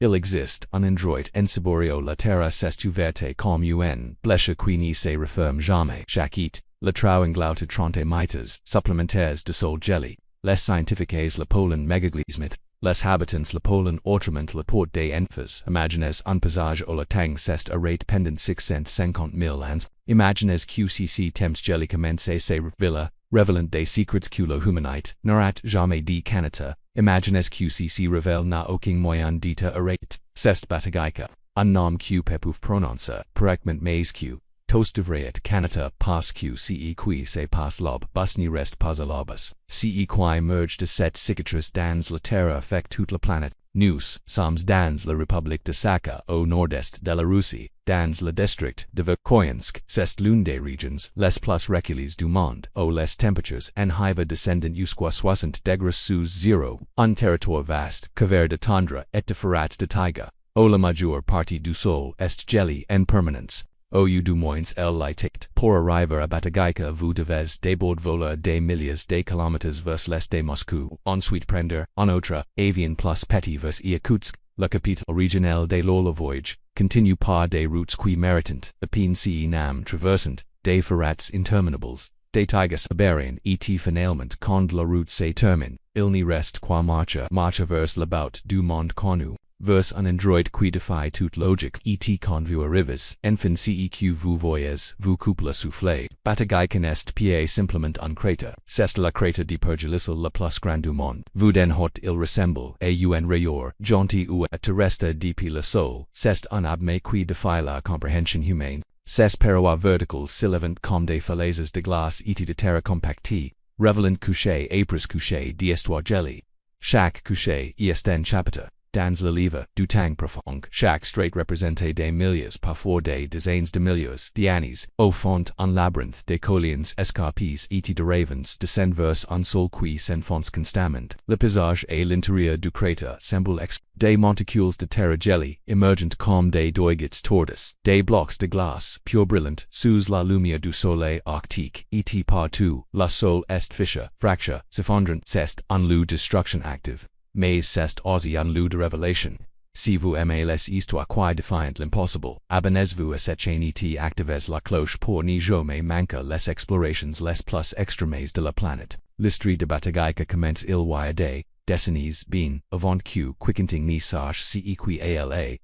Il existe un endroit ensiborio la terra s'est ouverte comme un blèche qui ne se referme jamais. Chaque la trou englouted trente mitres supplementaires de sol jelly. Les scientifiques la Polen megaglismet. Les habitants la Polen autrement la porte des enfers. Imagines un paysage au la tang s'est arrête pendant 650 000 ans. Imagines QCC temps jelly commence se villa, revelant des secrets que le humanite n'aurait jamais dit canata. Imagines QCC révèle n'a aucun moyen d'être arrêté. C'est Batagaika. Un nom que pepouf prononce, correctement mais que, tos devrait être canata parce que ce qui se passe lob, bus ni reste pas à lobus. Ce qui merge de cette cicatrice dans la terre affecte toute la planète. Nous sommes dans la République de Sakha au nord-est de la Russie, dans le district de Verkhoyansk. C'est l'une des régions les plus reculées du monde, où les températures en hiver descendent jusqu'à 60 degrés sous zéro. Un territoire vaste, couvert de tundra et de forêts de taïga, où la majeure partie du sol est gelé en permanence. Au lieu du moins el light pour arriver à Batagaika vous devez d'abord voler des milliers de kilomètres vers l'est de Moscou, ensuite prendre un autre avion plus petit vers Irkoutsk, la capitale régionale de le voyage, continue par des routes qui méritent à peine si nam traversant des forêts interminables, des taïgas aberrants et finalement quand la route se termine, il n'y reste qu'à marcher vers la bout du monde connu. Vers un endroit qui défie toute logique et quand vous arrivez, enfin que vous voyez, vous coupe le souffle. Batagaika n'est pas simplement un crater, c'est la crater de pergélisol la plus grande du monde. Vous den hot il ressemble à un rayon gentil ou à terrestre depuis le sol, c'est un abîme qui défie la compréhension humaine. Ces parois verticales s'élèvent comme des falaises de glace et de terre compactée, révélant coucher après coucher d'histoire gelée. Chaque coucher est un chapitre. Dans le livre du temps profond, chaque strait représente des milliers, parfois des dizaines de milliers d'années. Au fond, un labyrinthe de collines escarpées et de ravins descend vers un sol qui s'enfonce constamment. Le paysage et l'intérieur du cratère semblent des monticules de terre gelée, émergent comme des doigues tordues, des blocs de glace, pure brillante, sous la lumière du soleil arctique, et partout, la sol est fissurée, fracture, s'effondrant, c'est un lieu de destruction active. Mais c'est aussi un lieu de révélation. Si vous aimez les histoires qui défient l'impossible, abonnez-vous à cette chaîne et activez la cloche pour ne jamais manquer les explorations les plus extrêmes de la planète. L'histoire de Batagaika commence il y a des décennies bien avant que quiconque ne sache ce qui arrive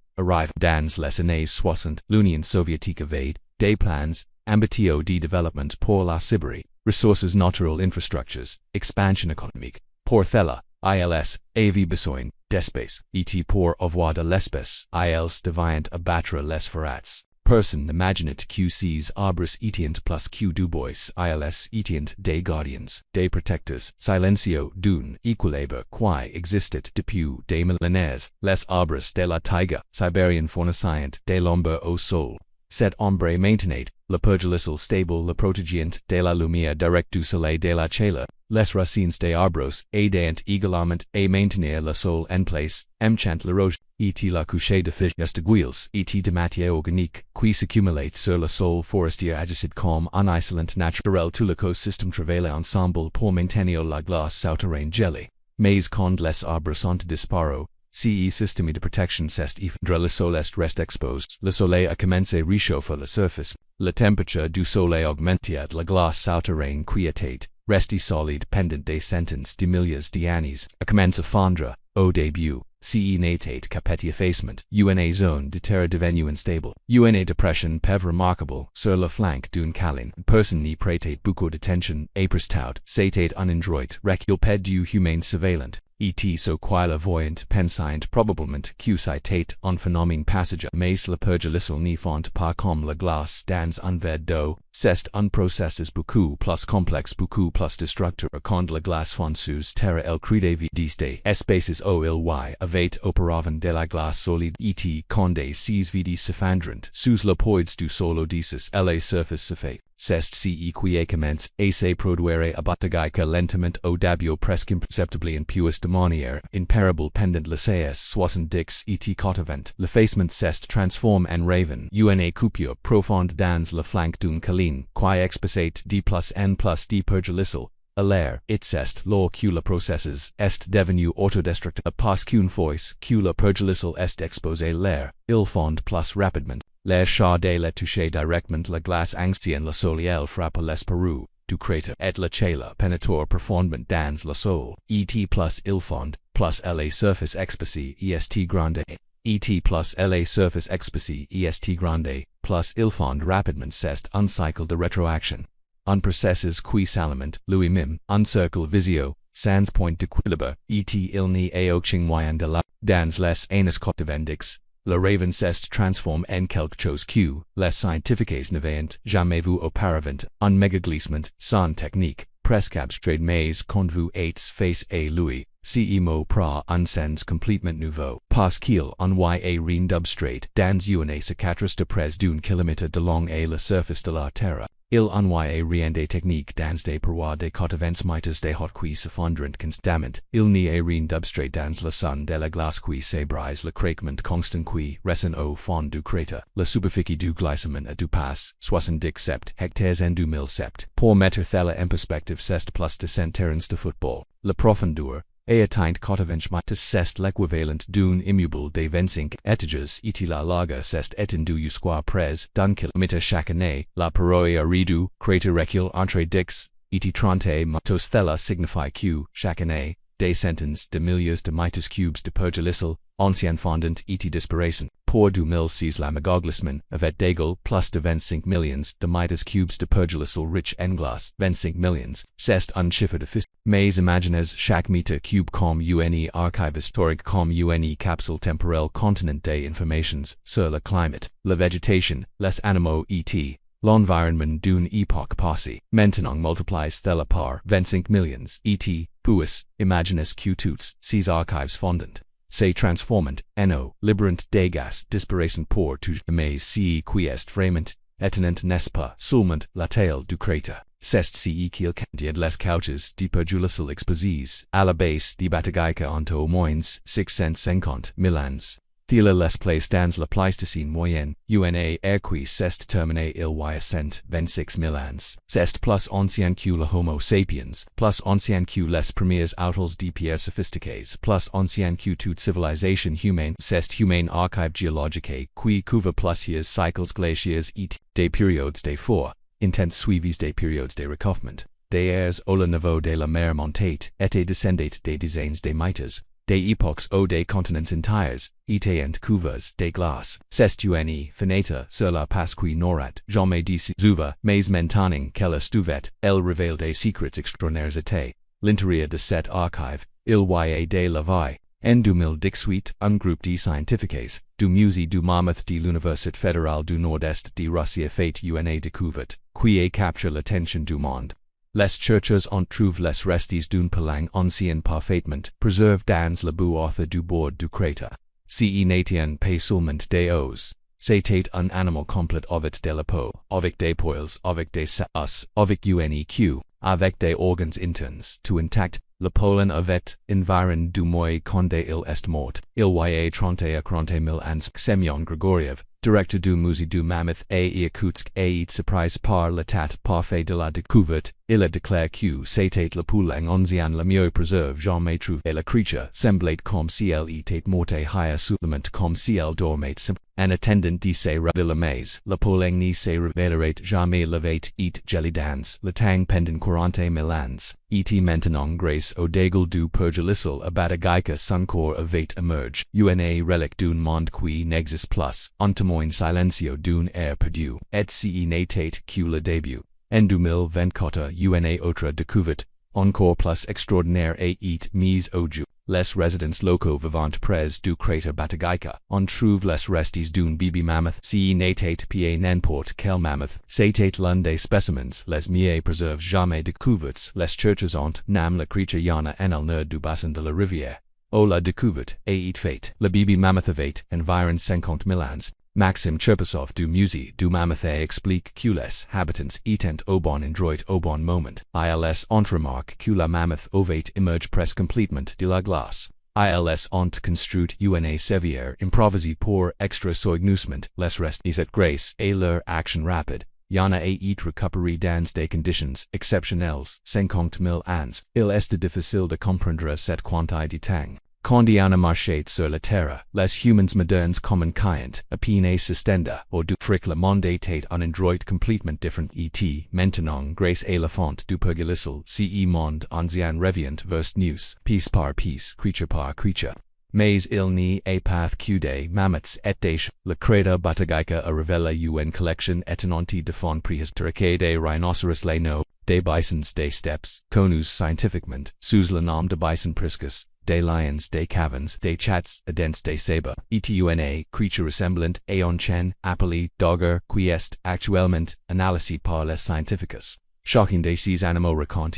dans les années 60. L'Union soviétique avait des plans ambitieux de développement pour la Sibérie, ressources naturelles, infrastructures, expansion économique, pour cela. Ils avaient besoin d'espace, et pour avoir de l'espace, ils devaient abattre les forêts. Personne n'imaginait que ces arbres étaient plus que du bois, ils étaient des gardiens, des protecteurs, silencieux d'un équilibre qui existait depuis des millénaires. Les arbres de la taïga sibérienne fournissant de l'ombre au sol. Cet ombre maintenait le pergélisol stable, le protégeant de la lumière directe du soleil de la chaleur. Les racines des arbres aident également à maintenir le sol en place, emchant l'érosion, et la couche de feuilles d'aiguilles et de matière organique qui s'accumulent sur le sol forestier agissent comme un isolant naturel. Tout l'écosystème travaille ensemble pour maintenir la glace souterraine gelée. Mais quand les arbres sont disparus, ce système de protection s'est effondré, le sol reste exposé, le soleil a commencé à réchauffer la surface, la température du soleil augmentait, la glace souterraine qui était restée solide pendant des centaines de milliers d'années, a commencé à fondre. Au début, ce n'était qu'à petit effacement, une zone de terre devenue instable, une dépression peu remarquable sur le flanc d'une colline. Personne n'y prêtait beaucoup d'attention, après tout, c'était un endroit reculé du humain surveillant. Et ce qui la voyant pensant probablement que c'était un phénomène passager, mais le pergélisol n'y fond pas comme la glace dans un verre d'eau, c'est un processus beaucoup plus complexe, beaucoup plus destructeur. Quand la glace fond sous terre elle crée des espaces où il y avait auparavant de la glace solide, et quand ces vides s'effondrent sous le poids du sol odysseus, la surface se fait. C'est ce qui commence à se produire à Batagaika lentement au début presque imperceptibly en puis de manière impérable pendant les 70 et 80. L'effacement s'est transformé en raven, une coupure profonde dans le flanc d'une colline, qui exposait de plus en plus de pergélisol, a lair, it est lor cula processes, est devenu autodestructor, a pas qu'une fois, cula pergelisal est exposé l'air, il fond plus rapidement, l'air charde le toucher directement la glace ancien la soliel frappe les perus, du crater, et la chela penetor profondement dans la sol, et plus il fond, plus la surface exposée est grande, et plus la surface exposée est grande, plus il fond rapidement c'est un cycle de rétroaction. Un processes qui salament, lui mim, un cercle visio, sans point d'équilibre, et il n'y a aucun moyen de la, dans les anus cotivendix, le raven c'est transforme en quelque chose que, les scientifiques n'avaient jamais vu auparavant, un mégaglissement, sans technique, presque abstrait mais quand vous êtes face à lui, ce mot prend un sens complètement nouveau, parce qu'il envoie rien d'abstrait dans une cicatrice de près d'un kilomètre de long à la surface de la Terre. Il envoie rien de technique dans des parois de cotivents mites des hot qui se fondrent constamment. Il n'y a rien d'abstrait dans le son de la glace qui se brise le craquement constant qui ressent au fond du crater. La superficie du glissement a du pass 77 hectares en 2007. Pour mettre cela en perspective c'est plus de 100 terrains de football. La profondeur a atteint cotivents mites c'est l'équivalent d'un immeuble de 25 étages et la largeur c'est étendue jusqu'à près d'un kilomètre chaque année. La paroi a réduit, crater recul entre 10 et 30 mitos. Cela signifie que, chaque année, des centaines de milliers de mites cubes de pergelisol, anciens fondant et disparaissent. Pour 2006 la mégaglissement avait d'égal plus de 25 millions de mites cubes de pergelisol rich en glace. 25 millions, c'est un chiffre de fist. Mais imaginez chaque mètre cube comme une archive historique comme une capsule temporelle contenant des informations sur le climat, la végétation, les animaux et l'environnement d'une époque passée. Maintenant multipliez cela par 25 millions et puis imaginez que toutes ces archives fondantes se transforment en libérant des gaz disparaissant pour toujours. Mais ce qui est vraiment étonnant n'est pas seulement la taille du crater. C'est ce qu'il contient les couches de pergelisol exposés à la base de Batagaika en au moins 650 000 ans. Thila les place dans la Pleistocène moyenne, una qui c'est terminé il y a 126 000 ans. C'est plus ancien que le Homo sapiens, plus ancien que les premiers autos de pierre sophistiqués, plus ancien que toute civilisation humaine. C'est humain archive géologique qui couvre plusieurs cycles glaciaires et des périodes de fort intense suivis des périodes de recouvrement, des airs au niveau de la mer montée et descendait des dizaines de mites, des époques ou des continents entiers, et en couverts de glace. C'est une fenêtre sur la passe qui n'aurait jamais dû s'ouvrir, mais maintenant qu'elle stuvette, elle révèle des secrets extraordinaires et l'intérieur de cette archive, il y a de la vie. En 2018, un groupe de scientifiques du musée du Mammoth de l'Université fédérale du Nord-Est de Russie fait une découverte qui a capturé l'attention du monde. Les chercheurs ont trouvé les restes d'une pelang ancienne parfaitement préservée dans le bout du bord du crater. Ce n'était pas seulement des os. C'était un animal complet avec de la peau, avec des poils, avec des os, avec une queue, avec des organes internes tout intacts. Le pollen avait environ du mois quand il est mort. Il y a 30 à 40 000 ans. Semyon Grigoriev, directeur du musée du Mammoth à Irkoutsk, a été surpris par l'état parfait de la découverte. Il a déclaré que c'était le pelang ancien le mieux préservé jamais trouvé et la créature semblait comme si elle était morte hier seulement comme si elle dormait simplement. En attendant de se révéler mais, le pelang ne se révélerait jamais l'avait et gelé dans le temps pendant 40 000 ans. Et maintenant grâce au dégel du pergelisol à Batagaika son corps avait émergé, une relique d'un monde qui n'existe plus, un témoin silencieux d'un air perdu, et ce n'était que le début. En 2024, une autre découverte, encore plus extraordinaire a été mise au jour. Les résidents locaux vivant près du crater Batagaika on trouve les restes d'un bébé mammoth. Ce n'était pas n'importe quel mammoth, c'était l'un des spécimens les mieux préservés jamais découverts. Les chercheurs ont nommé la créature yana en el nord du bassin de la rivière. La découverte a été faite. Le bébé mammoth avait environ 50 000 ans. Maxim Cherpasov du musée du Mammoth explique que les habitants étant au bon endroit au bon moment. Ils ont remarqué que la mammoth avait émergé presque complètement de la glace. Ils ont construit une sévière improvisée pour extra soignousement les restes et grâce à leur action rapide. Yana a et récupérer dans des conditions exceptionnelles 50 000 ans. Il est difficile de comprendre cette quantité de temps. Quand on a marché sur la terre, les humans modernes communicant à peine s'estendre ou du fric le monde était un endroit complètement différent et maintenant grâce à la fonte du pergélisol ce monde ancien revient vers news, piece par piece, creature par creature. Mais il n'y a pas que des mammoths et des la crête Batagaika a révélé une collection étonnante de faune préhistorique des rhinocéros lainaux, des bisons des steppes, connus scientifiquement sous le nom de bison priscus, des lions, des caverns, des chats, dents des sabres, etuna, creature ressemblant à un chien, appelé dogger, qui est actuellement analysé par les scientificus. Shocking de ces animaux raconte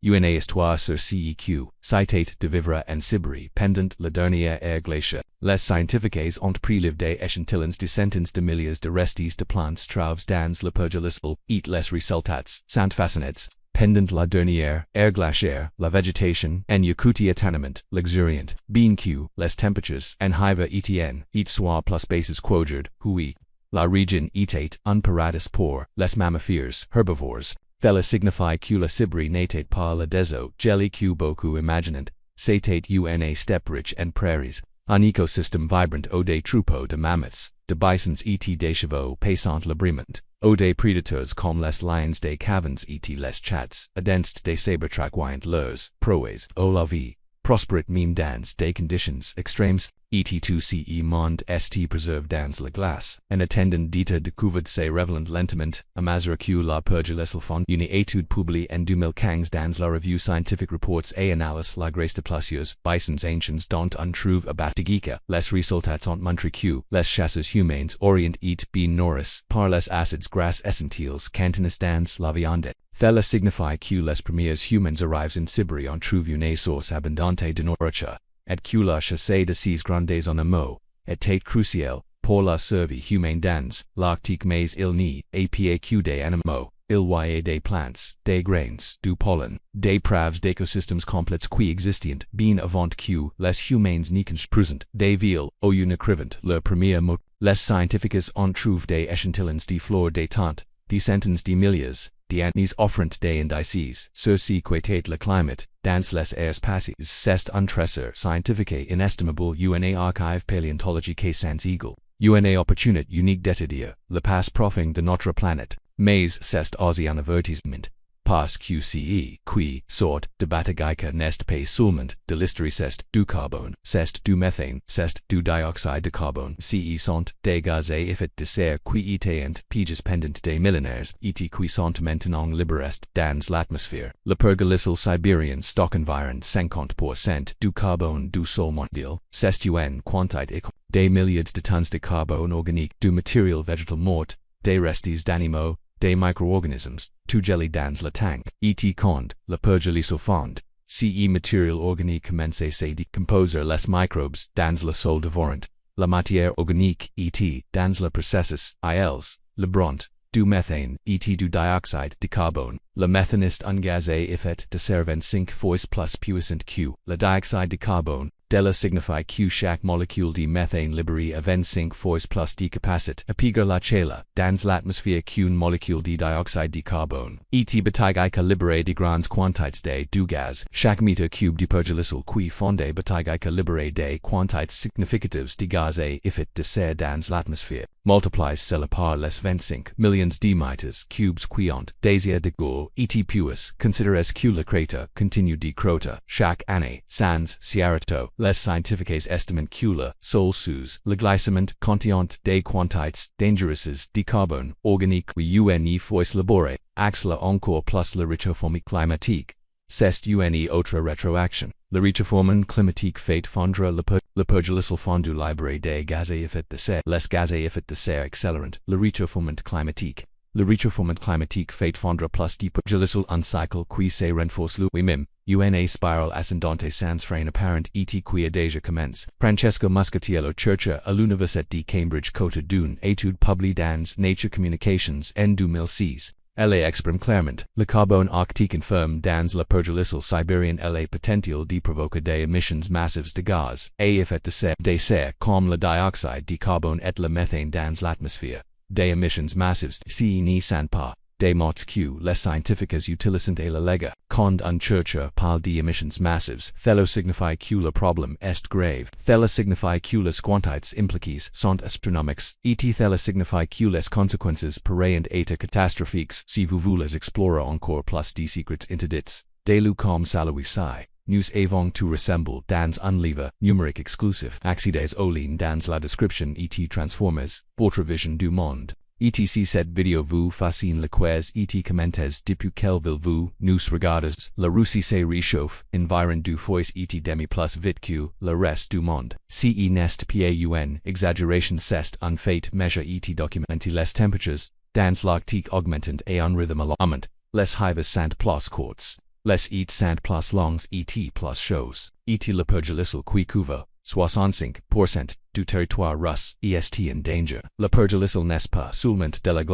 une histoire sur CEQ, citate de vivre en Sibérie pendant la dernière ère glaciaire. Les scientifiques ont prélevé des échantillons de centaines de milliers de restes de plantes trouves dans le pergélisol et les résultats sont fascinants. Pendant la dernière ère glaciaire, la végétation en Yakoutie étonnamment luxuriante, bien que les températures en hiver étienne et soient plus basses qu'aujourd'hui, oui. La région était un paradis pour les mammifères herbivores. Cela signifie que la Sibérie n'était pas le désert gelé que beaucoup imaginent, c'était une steppe riche en prairies, un écosystème vibrant où des troupeaux de mammoths, de bisons et des chevaux passant librement, où des prédateurs comme les lions des caverns et les chats, dents des sabres traquant leurs proies, où la vie prospérate même dans des conditions extrêmes, et tout ce monde est préservé dans la glace, en attendant d'être découvert se révélant lentement, à mesure que la pergélisol fond. Une étude publiée en 2015 dans la revue scientifique reports et analyse la grâce de plusieurs bisons anciens dont on trouve à Batagaika. Les résultats ont montré que les chasseurs humains orient et bien nourris par les acides gras essentiels contenus dans la viande. Cela signifie que les premiers humans arrivent en Sibérie en trouvent une source abondante de nourriture, et que la chasse de ces grandes animaux était cruciale pour la survie humaine dans l'Arctique, mais il n'y a pas que des animaux, il y a des plantes, des grains, du pollen, des praves d'écosystèmes complets qui existent bien avant que les humains n'y présent des villes où une écrivant leur premier mot. Les scientifiques ont trouvé des échantillons de fleurs des tantes, des centaines de milliers d'années offrant des indices sur ce qu'était le climat dans les airs passés. C'est un trésor scientifique inestimable, une archive paléontologique sans égal, une opportunité unique d'étudier le passé profond de notre planète, mais c'est aussi un avertissement. Parce que ce qui sort de Batagaika n'est pas seulement de l'histoire, c'est du carbone, c'est du méthane, c'est du dioxyde de carbone. Ce sont des gaz à effet de serre qui étaient piges pendant des millénaires et qui sont maintenant libérés dans l'atmosphère. Le pergélisol sibérien stocke environ 50% du carbone du sol mondial. C'est une quantité des milliards de tonnes de carbone organique, du matériel végétal mort, des restes d'animaux, des micro-organismes, tout gelé dans le tank, et quand le pergélisol fond, ce matériel organique commence à se décomposer les microbes dans le sol dévorant, la matière organique et dans le processus, ils, le bront, du méthane et du dioxyde de carbone. Le méthane est un gaz à effet de serre 25 fois plus puissant que le dioxyde de carbone. Dela signifie que chaque molécule de méthane libérée a 25 fois plus de capacité à piger la chaleur dans l'atmosphère qu'une molécule de dioxyde de carbone. Et Batagaika libéré de grandes quantités de gaz. Chaque mètre cube de pergélisol qui fonde Batagaika libéré des quantités significatives de gaz à effet de serre dans l'atmosphère. Multiplies cela par les 25 millions de mètres cubes qui ont désir de goût et puis considérez que le crater continue de croître chaque année sans s'arrêter. Les scientifiques estiment que le sol sous le glissement contient des quantités dangereuses de carbone organique une fois laboré, accèle encore plus le réchauffement climatique. C'est une autre rétroaction. Le réchauffement climatique fait fondre le pergélisol fondu libéré des gaz à effet de serre. Les gaz à effet de serre accélérant le réchauffement climatique. Le réchauffement climatique fait fondre plus de pergélisol un cycle qui se renforce lui-même. Une spirale ascendante sans frein apparent et qui a déjà commencé. Francesco Muscatiello chercha à l'Université de Cambridge côté d'une étude publiée dans Nature Communications en 2006. Elle exprime clairement le carbone arctique enferme dans le pergélisol sibérien est potentiel de provoquer des émissions massives de gaz à effet de serre comme le dioxyde de carbone et le méthane dans l'atmosphère. de emissions massives, ce ni sant pas, de mots q les scientificas utilicent a la lega, cond unchurcha pal de emissions massives, thelo signify q la problem est grave, thela signify q les quantites impliques sont astronomiques, et thela signify q les consequences pareant eta catastrophiques, si vous voulez explorer encore plus de secrets interdites, de lu comme salui si. Nous avons tout ressemble dans un livre numérique exclusif. Accidez olin dans la description et transformez votre vision du monde. Etc. Cette vidéo vous fascine lequel et commentaires depuis quelle ville vous nous regardez. La Russie se réchauffe, environ deux fois et demi plus vite que le reste du monde. Ce n'est pas une exagération, c'est un fait measure et documenté les temperatures, dans l'arctique augmentant et un rythme alarmant, les hivers sont plus courts. Les eats sont plus longs et plus chauds. Et le pergélisol qui couvre 65% du territoire russe est en danger. Le pergélisol n'est pas seulement de la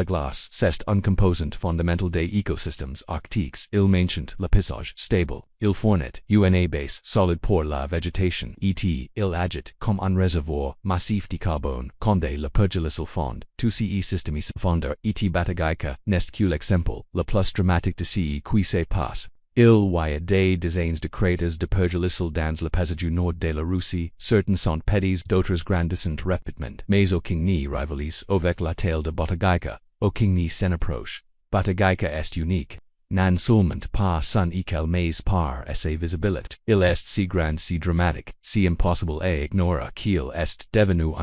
glace. C'est un composant fondamental des écosystèmes arctiques. Il maintient le paysage stable. Il fournit une base solide pour la végétation. Et il agite comme un réservoir massif de carbone. Quand le pergélisol fond, tous ces systèmes se fondent. Et Batagaika n'est que l'exemple le plus dramatique de ce qui se passe. Il y a des dizaines de cratères de pergélisol dans le paysage nord de la Russie, certains sont petits, d'autres grandissent rapidement, mais aucun ne rivalise avec la taille de Batagaika, aucun ne s'en approche. Batagaika est unique. Non seulement par son échelle mais par sa visibilité. Il est si grand, si dramatique, si impossible à ignorer qu'il est devenu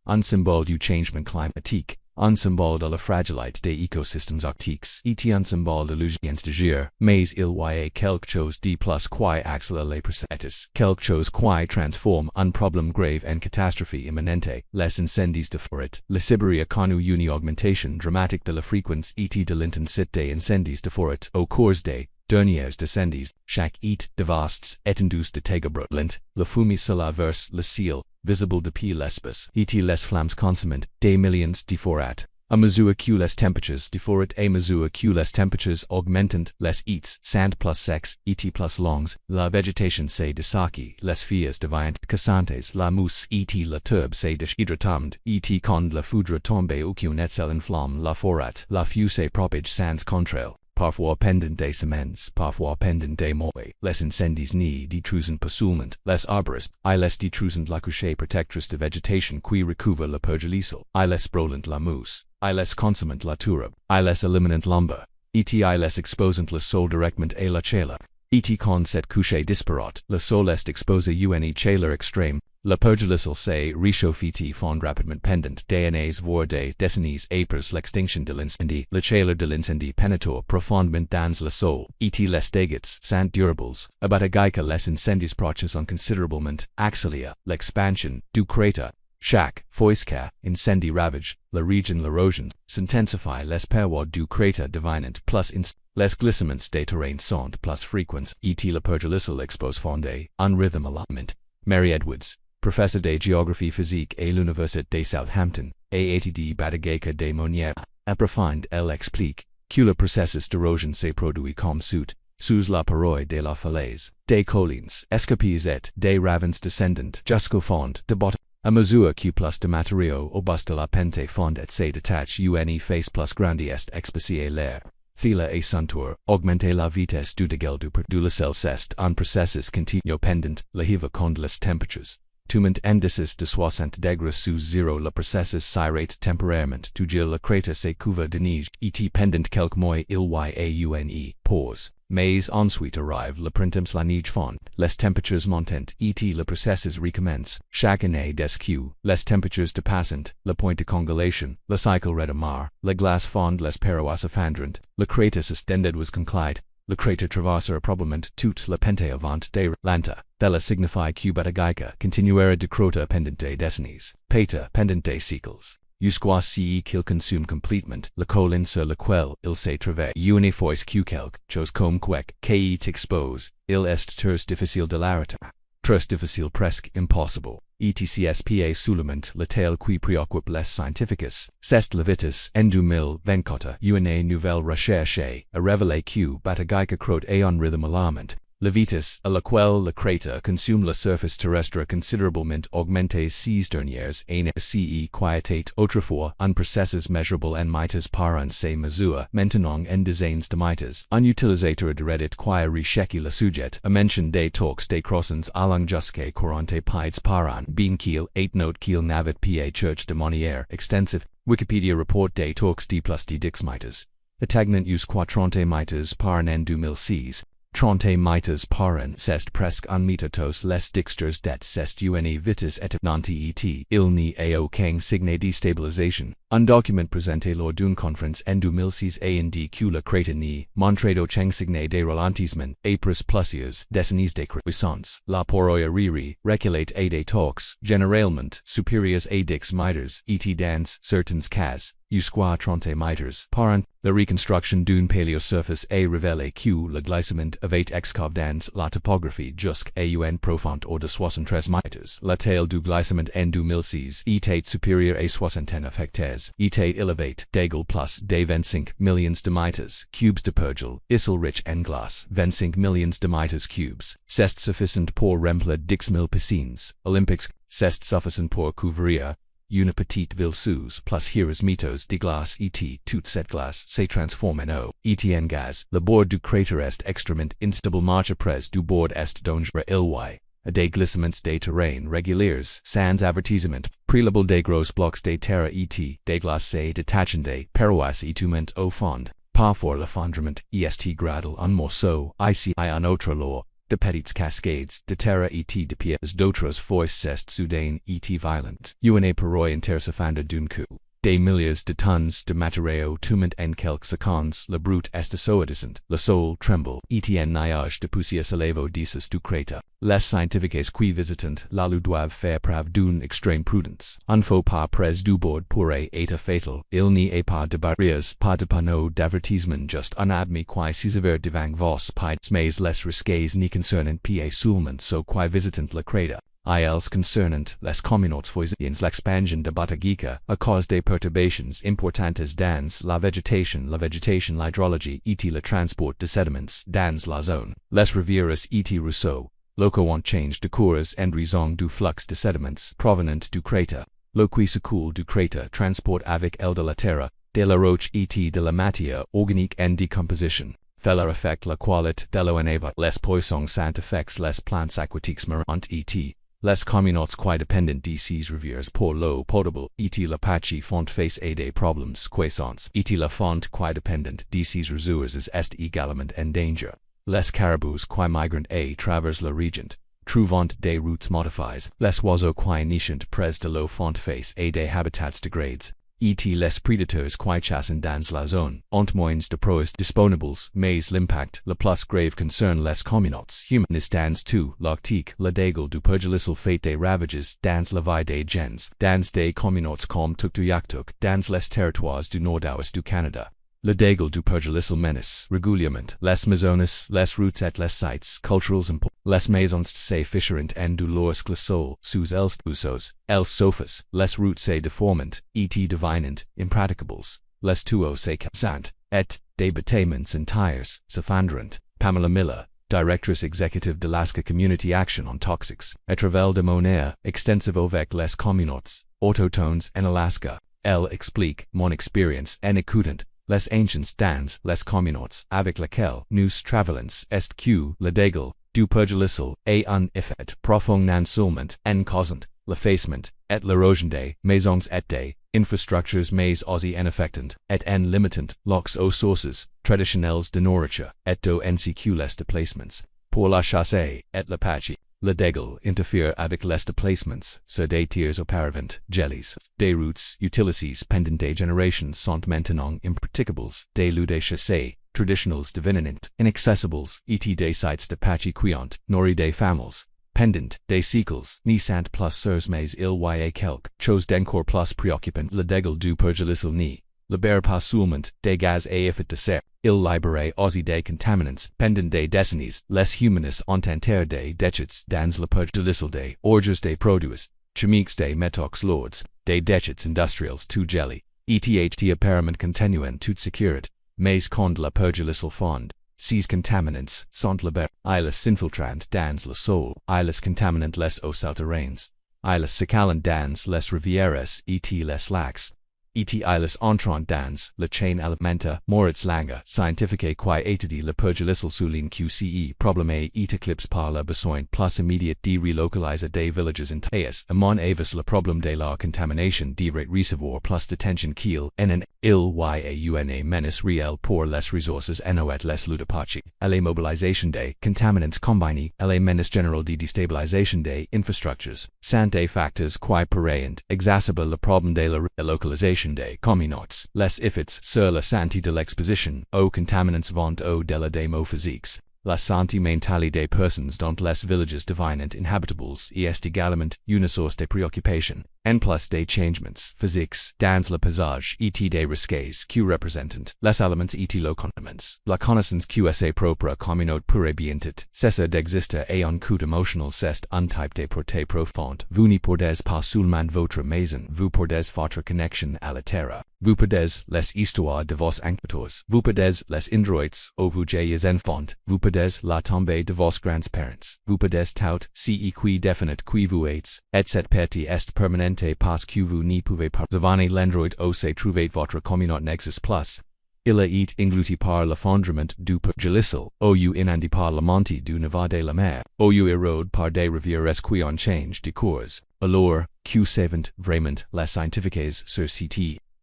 un symbole du changement climatique. Un symbole de la fragilité des écosystèmes arctiques, et un symbole de l'urgence d'agir, mais il y a quelque chose de plus qui accélère les processus, quelque chose qui transforme un problème grave en catastrophe imminente, les incendies de forêt. La Sibérie a connu une augmentation dramatique de la fréquence et de l'intensité des incendies de forêt au cours des dernières décennies. Chaque été de vastes étendues de téga brûlantes, la fumée se la verse le ciel, visible depuis l'espace, et les flammes consomment des millions de forêts. À mesure que les températures de forêt à mesure que les températures augmentent, les étés sont plus secs et plus longs, la végétation se dessèche, les feuilles deviennent cassantes, la mousse et la tourbe se déshydratent, et quand la foudre tombe aucun étincelle inflamme la forêt, la feu se propage sans contrôle. Parfois pendant des semaines, parfois pendant des mois, les incendies ne détruisent pas seulement les arbres, ils détruisent la couche protectrice de végétation qui recouvre le pergélisol, ils brûlent la mousse, ils consomment la tourbe, ils éliminent l'ombre, et ils exposent le sol directement à la chaleur. Et quand cette couche disparaît, le sol est exposé à une chaleur extrême. Le pergélisol se réchauffe et fond rapidement pendant des années voire des décennies après l'extinction de l'incendie. La chaleur de l'incendie pénètre profondément dans le sol, et les dégâts sont durables. À Batagaika les incendies proches considérablement accélèrent l'expansion du cratère. Chaque fois qu'un incendie ravage la région, l'érosion s'intensifie, les parois du cratère deviennent plus les glissements des terrains sont plus fréquents, et le pergélisol expose fondé un rythme alarmant. Mary Edwards, professeur de géographie physique à l'Université de Southampton, a étudié Batagaika de manière approfondie. Elle explique que le processus d'érosion se produit comme suit, sous la paroi de la falaise, des collines escarpées et des ravins descendants jusqu'au fond de bottom. À mesure que plus de matériaux robustes de la pente fond et se détachent, une face plus grande est exposée à l'air. Fila et ceinture, augmenter la vitesse du dégel du sel c'est un processus continu pendant la hiver quand les temperatures tombent indices de 60 degrés sous zéro. Le processus s'arrête temporairement, tout le cratère se couvre de neige, et pendant quelques mois il y a une pause. Mais ensuite arrive le printemps, la neige fond, les températures montent, et le processus recommence. Chaque année des que les températures dépassent le point de congélation, le cycle redémarre, la glace fond, les parois s'effondrent, le cratère suspended was conclide. Le cratère traversera probablement toute la pente avant de l'anta. Della signifie que Batagaika continuera de croître pendant des décennies, peta pendant des siècles. Jusqu'à ce qu'il consume complètement la colline sur laquelle il se trouve. Une fois que quelque chose comme quoi qu'il expose, il est très difficile de l'arrêter. Très difficile, presque impossible. ETCSPA seulement la telle qui préoccupe les scientifiques. C'est la vitesse en 2024. Une nouvelle recherche a révélé que Batagaika croît à un rythme alarmant. Levitas, a laquelle le crater consume la surface terrestre considerablement augmente ces dernières années ce quietate autrefois un processus measurable en mitas par un ces mesures maintenant en dizaines de mitas un utilisateur de Reddit qui rechecky le sujet a mention des talks des croissants along jusque 40 pides par an bien qu'il 8 note qu'il n'avait pa church de monière extensive Wikipedia report des talks d plus d dix mitas Etagnant us quatrante mitas par an en 2006 30 mitas par an c'est presque un mitatos les dixters det c'est une vitis et nanti et il n'y a aucun signe de stabilisation. Un document présenté lors d'une conférence en 2006 que le crater ni montré aucun signe de ralentissement après plusieurs décennies de croissance. La poroia riri reculate a des talks généralement supérieurs à 10 mitres et dans certains cas jusqu'à 30 mitres par an. La reconstruction d'une paléosurface a révélé que le glissement avait excave dans la topographie jusqu'à une profondeur de 73 mitres. La taille du glissement en 2006 était supérieure à 69 hectares. Était élevate d'égal plus de 25 millions de mitres cubes de pergel, isle rich en glace, 25 millions de mitres cubes. C'est suffisant pour remplir 10 000 piscines olympiques. C'est suffisant pour couvrir une petite ville sous plus heures mitos de glace et toute cette glace se transforme en eau. Et en gaz, le bord du crater est extrêmement instable marche après du bord est dangereux il a des glissements de terrain réguliers sans avertissement, préalable des gros blocs de terre et des glaces se détachant des parois et tombant au fond. Parfois l'effondrement est graduel un morceau ici et un autre lors de petites cascades de terre et de pierres d'autres fois c'est soudain et violent. Une paroi intercefanda d'un coup. Des milliers de tonnes de matériaux tombent en quelques secondes, le brut est assourdissant, le sol tremble, et un nuage de poussière s'élève au-dessus du crater. Les scientifiques qui visitent la lu doivent faire preuve d'une extrême prudence. Un faux pas près du bord pourrait être fatal. Il n'y a pas de barrières, pas de panneaux d'avertissement, juste un admis qui s'évère devant vos pieds, mais les risques n'y concernent pas seulement ceux qui visitent le crater. Ils concernant les communautés voisines l'expansion de Batagaika a cause des perturbations importantes dans la végétation, l'hydrologie et le transport de sédiments dans la zone. Les rivières et ruisseaux, locaux ont changé de cours en raison du flux de sédiments provenant du crater. L'eau qui s'écoule du crater transporte avec elle de la terre, de la roche et de la matière organique en décomposition. Feller affecte la qualité de l'eau en ava. Les poissons sont affectés les plantes aquatiques marrantes et les communautés qui dépendent de ces rivières pour l'eau potable et la pachi font face à des problèmes croissants et la fonte qui dépendent de ces ressources est également en danger. Les caribous qui migrent à travers la région, trouvant des routes modifiées, les oiseaux qui nichent près de l'eau font face à des habitats dégradés. Et les prédateurs qui chassent dans la zone ont moins de proies disponibles, mais l'impact le plus grave concerne les communautés humaines dans tout l'arctique, le dégât du pergélisol fait des ravages dans la vie des gens, dans des communautés comme Tuktoyaktuk, dans les territoires du nord-ouest du Canada. Le dégât du pergélisol menace régulièrement les maisons, les routes et les sites culturels importants. Les maisons se fichent en du lourds glaçons sous els usos, els sofas, les routes se déforment, et devinent impraticables. Les tuyaux se cassent, et des bâtiments entiers s'effondrent. Pamela Miller, directrice executive de l'Alaska Community Action on Toxics, à travers de monnaie extensive avec les communautés autochtones en Alaska. Elle explique mon expérience en écoutant les anciens dans les communautés avec lesquelles nous travaillons est que le dégât du pergélisol a un effet profond non seulement en causant l'effacement et l'érosion des maisons et des infrastructures mais aussi en affectant et en limitant l'accès aux sources traditionnelles de nourriture et d'eau ainsi que les déplacements pour la chasse et la pêche. Le dégât interfère avec les déplacements sur des terres auparavant gelées. Des routes utilisées pendant des générations sont maintenant impraticables. Des lieux de chasse traditionnels devenant inaccessibles et des sites de pêche qui ont nourri des familles pendant des siècles n'y sont plus sûrs mais il y a quelque chose d'encore plus préoccupant. Le dégât du pergélisol n'y libère pas seulement des gaz à effet de serre, il libère aussi des contaminants. Pendant des décennies, les humains ont enterré des déchets dans le pergélisol des orges des produits chimiques des métaux lourds, des déchets industriels tout gelés, et apparemment continuant toute sécurité. Mais quand le pergélisol fond, Ces contaminants sont libérés. Ilus infiltrant dans le sol. Ilus contaminant les eaux souterraines. Ilus secalant dans les rivières et les lacs. Ilus entrant dans la chaîne alimentaire. Moritz Langer, scientifique qui étudie le perjulisal souligne QCE problème et éclipse par le besoin plus immédiat de relocaliser des villages entiers. Amon avis le problème de la contamination devrait recevoir plus d'attention qu'il n'en une menace réelle pour les ressources et les ludopachi. La mobilisation des contaminants combinés à la menace générale de déstabilisation des infrastructures. Sont des facteurs qui pourraient exacerber le problème de la relocalisation des communautés. Les effets sur la santé de l'exposition aux contaminants vont au-delà des mots physiques. La santé mentale des personnes dans les villages deviennent inhabitables et est également une source de préoccupation. En plus des changements physiques dans le paysage et des risques qui représentent les aliments et les condiments. La connaissance que sa propre communauté pourrait bientôt cesser d'exister et un coût émotionnel c'est un type de portée profonde. Vous ne perdez pas seulement votre maison, vous perdez votre connexion à la terre. Vous perdez les histoires de vos ancêtres. Vous perdez les endroits où vous êtes enfant. Vous perdez la tombée de vos grands-parents. Vous perdez tout ce qui définit qui vous êtes, et cette perte est permanente parce que vous ne pouvez pas devenir l'endroit où se trouve votre communauté nexus plus. Il est englouti par l'effondrement du perjulisal, ou inondé par la montée du niveau de la mer, ou érode par des rivières qui ont change de cours. Alors, que savent vraiment les scientifiques sur cette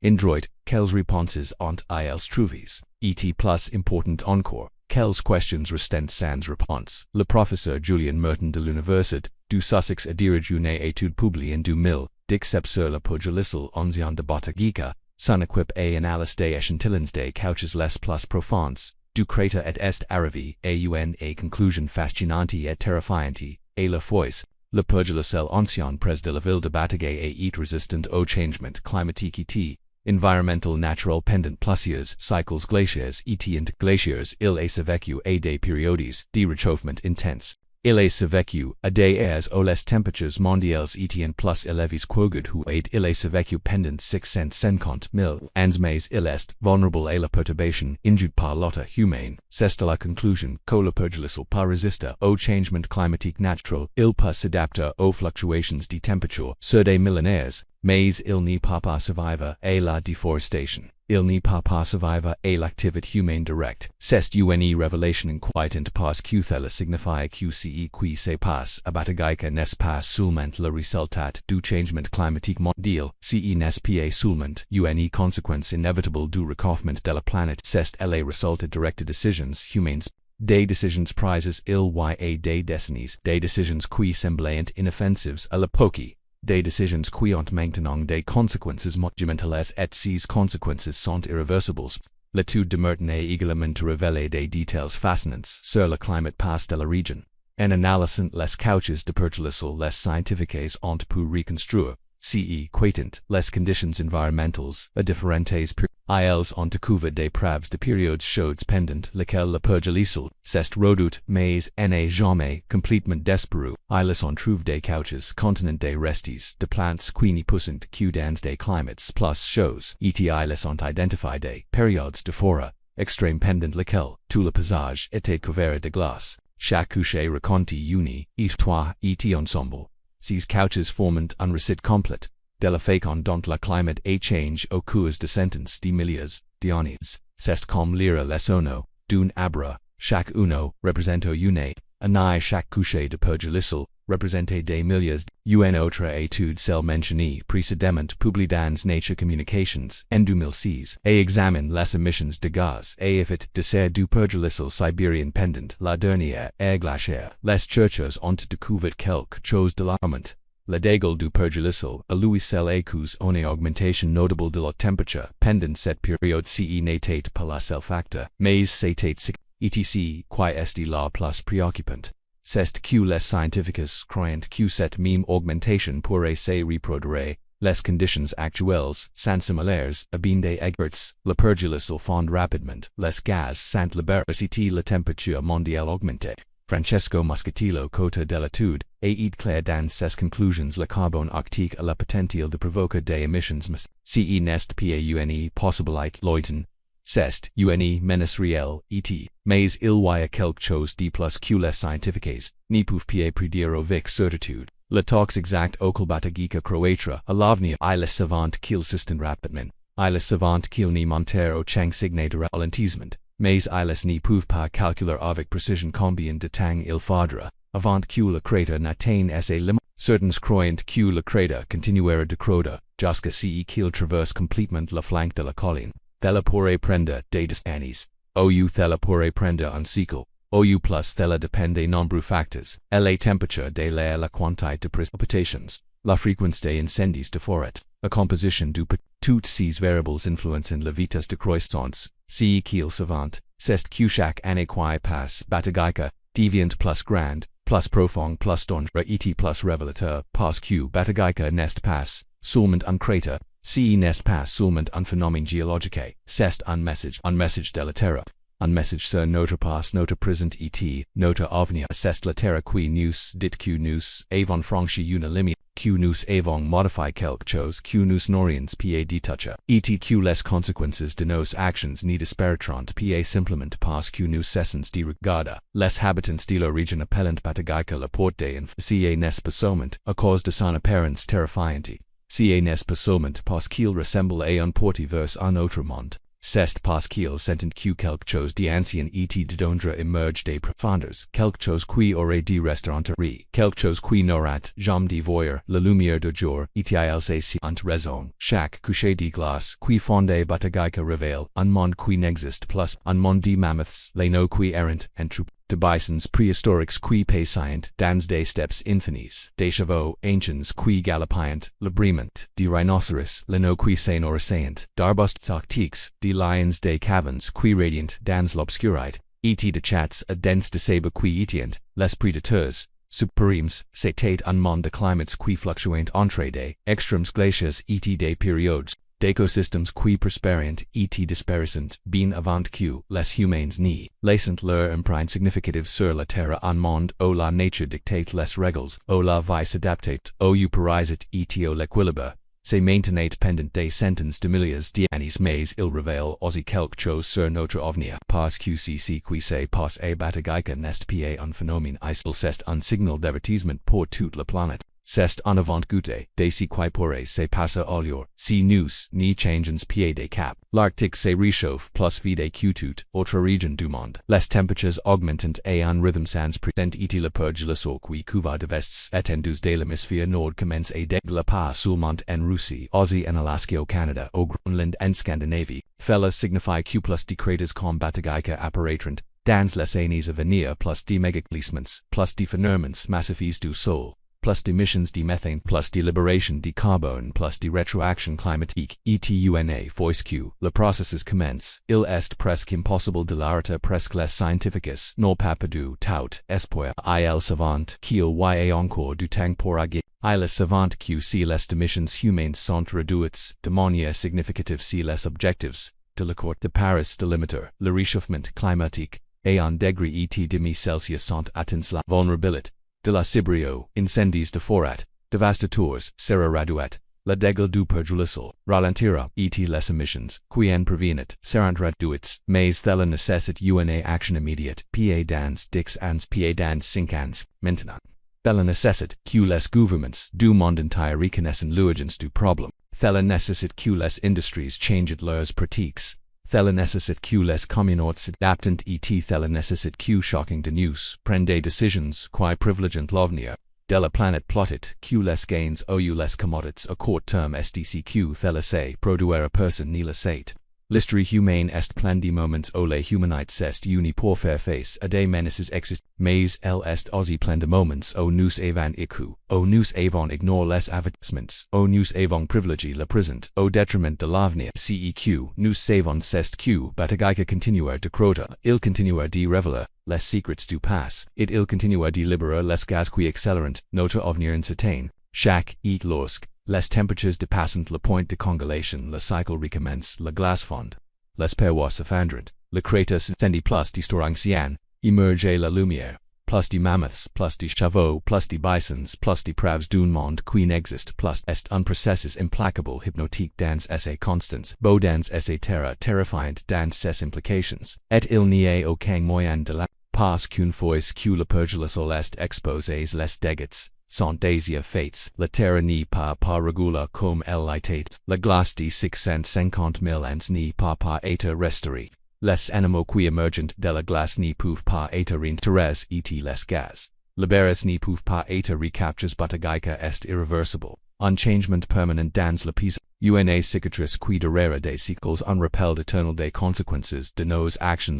endroit, quelles réponses ont-ils trouvées? Et plus important encore, quelles questions restent sans réponse? Le professeur Julian Merton de l'Université du Sussex a dirigé une étude publiée en 2000, d'except sur le perjulisal ancien de Batagaika, son équipe a analysé des échantillons des couches les plus profondes, du crater et est arrivé à une conclusion fascinante et terrifiante, et la fois, le perjulisal ancien près de la ville de Batagaika est résistant au changement climatique et environmental natural pendant plusieurs cycles glaciaires et interglaciaires. Il est survécu à des périodes de réchauffement intense. Il est survécu à des airs où les températures mondiales étaient plus élevées qu'aujourd'hui. Il est survécu pendant 650 000 ans, mais il est vulnérable à la perturbation induite par l'autre humain. C'est la conclusion que le perjulisal peut résister au changement climatique naturel. Il peut s'adapter aux fluctuations de température sur des millénaires, mais il ne peut pas survivre à la déforestation. Il ne peut pas survivre à l'activité humaine directe. C'est une révélation inquiétante parce que cela signifie que ce qui se passe à Batagaika n'est pas seulement le résultat du changement climatique mondial, ce n'est pas seulement une conséquence inévitable du réchauffement de la planète, c'est le résultat direct de décisions humaines. Des décisions prises il y a des décennies, des décisions qui semblaient inoffensives à l'époque. Des décisions qui ont maintenant des conséquences monumentales et ces conséquences sont irréversibles. L'étude de Merton a également révélé des détails fascinants sur le climat passe de la région. En analysant les couches de perjulisal, les scientifiques ont pu reconstruire, ce quétant les conditions environnementales à différentes périodes. Ils ont découvert des preuves de périodes chaudes pendant lesquelles le perjulisal s'est redoute mais n'est jamais complètement disparu. Ils ont trouvé des couches contenant des restes de plantes qui ne poussent que dans des climats plus chauds. Et ils ont identifié des périodes de forêt extrême pendant lesquelles tout le paysage était couvert de glace. Chaque couche raconte une histoire et ensemble. Ces couches forment un récit complet de la façon dont le climat a changé au cours de centaines de milliers d'années. C'est comme lire les sonos d'un arbre. Chaque uno représente une année. Chaque couche de perjulisal représente des milliers. Une autre étude celle mentionnée précédemment publiée dans Nature Communications en 2006 a examine les émissions de gaz à effet de serre du perjulisal sibérien pendant la dernière ère glaciaire. Les chercheurs ont découvert quelque chose d'alarmant. Le dégel du perjulisal a lui seul à cause une augmentation notable de la température pendant cette période. Ce n'était pas le seul facteur, mais c'était etc. qui est la plus préoccupante. C'est que les scientifiques croient que cette même augmentation pourrait se reproduire. Les conditions actuelles sont similaires à bien des experts. Le perjulisal fond rapidement. Les gaz sont libérés si la température mondiale augmente. Francesco Moscatillo, co-auteur de l'étude, a éclairé dans ses conclusions le carbone arctique a le potentiel de provoquer des émissions mais ce n'est pas une possibilité lointaine. C'est une menace réelle et mais il y a quelque chose de plus que les scientifiques ne peuvent pas prédire avec certitude. Le temps exact auquel Batagaika croîtra à l'avenir est le savant qu'il s'estend rapidement. Il le savant qu'il ne mentir au chang signé de ralentissement, mais ils ne peuvent pas calculer avec précision combien de temps il faudra avant que le crater n'atteigne ses limites. Certains croient que le crater continuera de croître jusqu'à ce qu'il traverse complètement la flanque de la colline. Cela pourrait prendre des années. Ou cela pourrait prendre un siècle. Ou plus cela dépend des nombreux facteurs. La température de l'air, la quantité de précipitations, la fréquence des incendies de forêt, la composition du pétrole. Toutes ces variables influencent la vitesse de croissance. Ce qu'il savant, c'est que chaque année qui passe, Batagaika devient plus grande, plus profond, plus dangereux et plus révélateur, parce que Batagaika n'est pas seulement un crater, ce n'est pas seulement un phénomène géologique, c'est un message de la Terre. Un message sur notre passé, notre présent et notre avenir. C'est la Terre qui nous dit que nous avons franchi une limite, que nous avons modifié quelque chose que nous n'aurions pas dû toucher, et que les conséquences de nos actions ne disparaîtront pas simplement parce que nous cessons de regarder. Les habitants de la région appellent Batagaika la porte des enfers. Ce n'est pas seulement à cause de son apparence terrifiante. Ce n'est pas seulement parce qu'il ressemble à une porte vers un autre monde. C'est parce qu'il sentent que quelque chose d'ancien et de dangereux émerge des profondeurs, quelque chose qui aurait dû rester enterré, quelque chose qui n'aura jamais dû voir la lumière du jour, et ils ont raison. Chaque coucher de glace qui fonde Batagaika révèle un monde qui n'existe plus, un monde de mammoths, les no qui errant en troupe, de bisons préhistoriques qui passent dans des steppes infinis, des chevaux anciens qui galopent librement, de rhinocéros, les no qui se nourrissent, d'arbustes arctiques, de lions des cavernes qui radiant dans l'obscurité, et de chats à dense de sabre qui étient, les prédateurs. Superims, c'était un monde de climats qui fluctuent entre des extrêmes glaciers et des périodes d'écosystèmes qui prospèrent et disparaissent bien avant que les humains n'y laissent leur empreinte significative sur la terre. Un monde où la nature dictate les règles, où la vie s'adapte, où parasite et où l'équilibre se maintenait pendant des centaines de milliers d'années, mais il révèle aussi quelque chose sur notre avenir. Parce que ce qui se passe à Batagaika n'est pas un phénomène isolé, c'est un signal d'avertissement pour toute la planète. C'est un avant-goût de ce qui pourrait se passer ailleurs, si nous n'y changeons pas de cap. L'Arctique se réchauffe plus vite que toute autre région du monde. Les températures augmentent à un rythme sans précédent et le purge le sol qui couvre de vestes étendues de l'hémisphère nord commence à dégager pas seulement en Russie, aussi en Alaska, au Canada, au Groenland en Scandinavie. Cela signifie que plus de cratères comme Batagaika apparaîtront dans les années à venir, plus de mégaglissements, plus de phénomènes massifs du sol, plus d'émissions de méthane, plus de libération de carbone, plus de rétroaction climatique, etc. Fois que le processus commence, il est presque impossible de l'arrêter. Presque les scientifiques n'ont pas perdu tout espoir. Ils savent qu'il y a encore du temps pour agir. Ils savent que si les émissions humaines sont réduites de manière significative, si les objectifs de l'accord de Paris de limiter le réchauffement climatique à un degré et demi Celsius sont atteints, la vulnérabilité de la cibrio, incendies de forêt, dévastateurs, sera réduite, la dégâts du purge le sol, ralentira, et les émissions, qui en proviennent, seront réduites, mais cela nécessite une action immédiate, pa dans 10 ans, pa dans 5 ans, maintenant. Cela nécessite que les gouvernements du monde entier reconnaissent l'urgence du problème. Cela nécessite que les industries changent leurs pratiques. Cela nécessite que les communautés s'adaptent et cela nécessite que chacun de nous prenne des décisions qui privilégient l'avenir de la planète plotted, que les gains ou les commodities à court terme SDCQ cela se produira personne ne le sait. L'histoire humaine est pleine de moments où les humanités s'est unis pour faire face à des menaces existantes, mais elle est aussi pleine de moments où nous avons échoué, où nous avons ignoré les avertissements, où nous avons privilégié le présent au détriment de l'avenir. CEQ, nous savons c'est que Batagaika continuera de croître, il continuera de révéler les secrets du passé, et il continuera de libérer les gaz qui accélérent notre avenir incertain. Chaque et lorsque les températures dépassent le point de congélation, le cycle recommence, la glace fond, les parois s'effondrent, le crater s'incendia plus d'histoire ancienne, émerge la lumière. plus de mammoths, plus de chevaux, plus de bisons, plus de praves d'un monde qui n'existe plus est un processus implacable hypnotique dans ses constants, beau dans ses terreurs terrifiant dans ses implications, et il n'y a aucun moyen de la parce qu'une fois que le perjulis est exposés les dégâts sont déjà faits, la terre n'est pas régulière comme elle l'était, la glace de 650 000 ans n'est pas été restaurée. Les animaux qui émergent de la glace ne peuvent pas être réintégrés et les gaz. Liberes ne peuvent pas être recaptures. Batagaika est irreversible. Un changement permanent dans le pays. Une cicatrice qui durera des siècles. Un rappel éternel des conséquences de nos actions.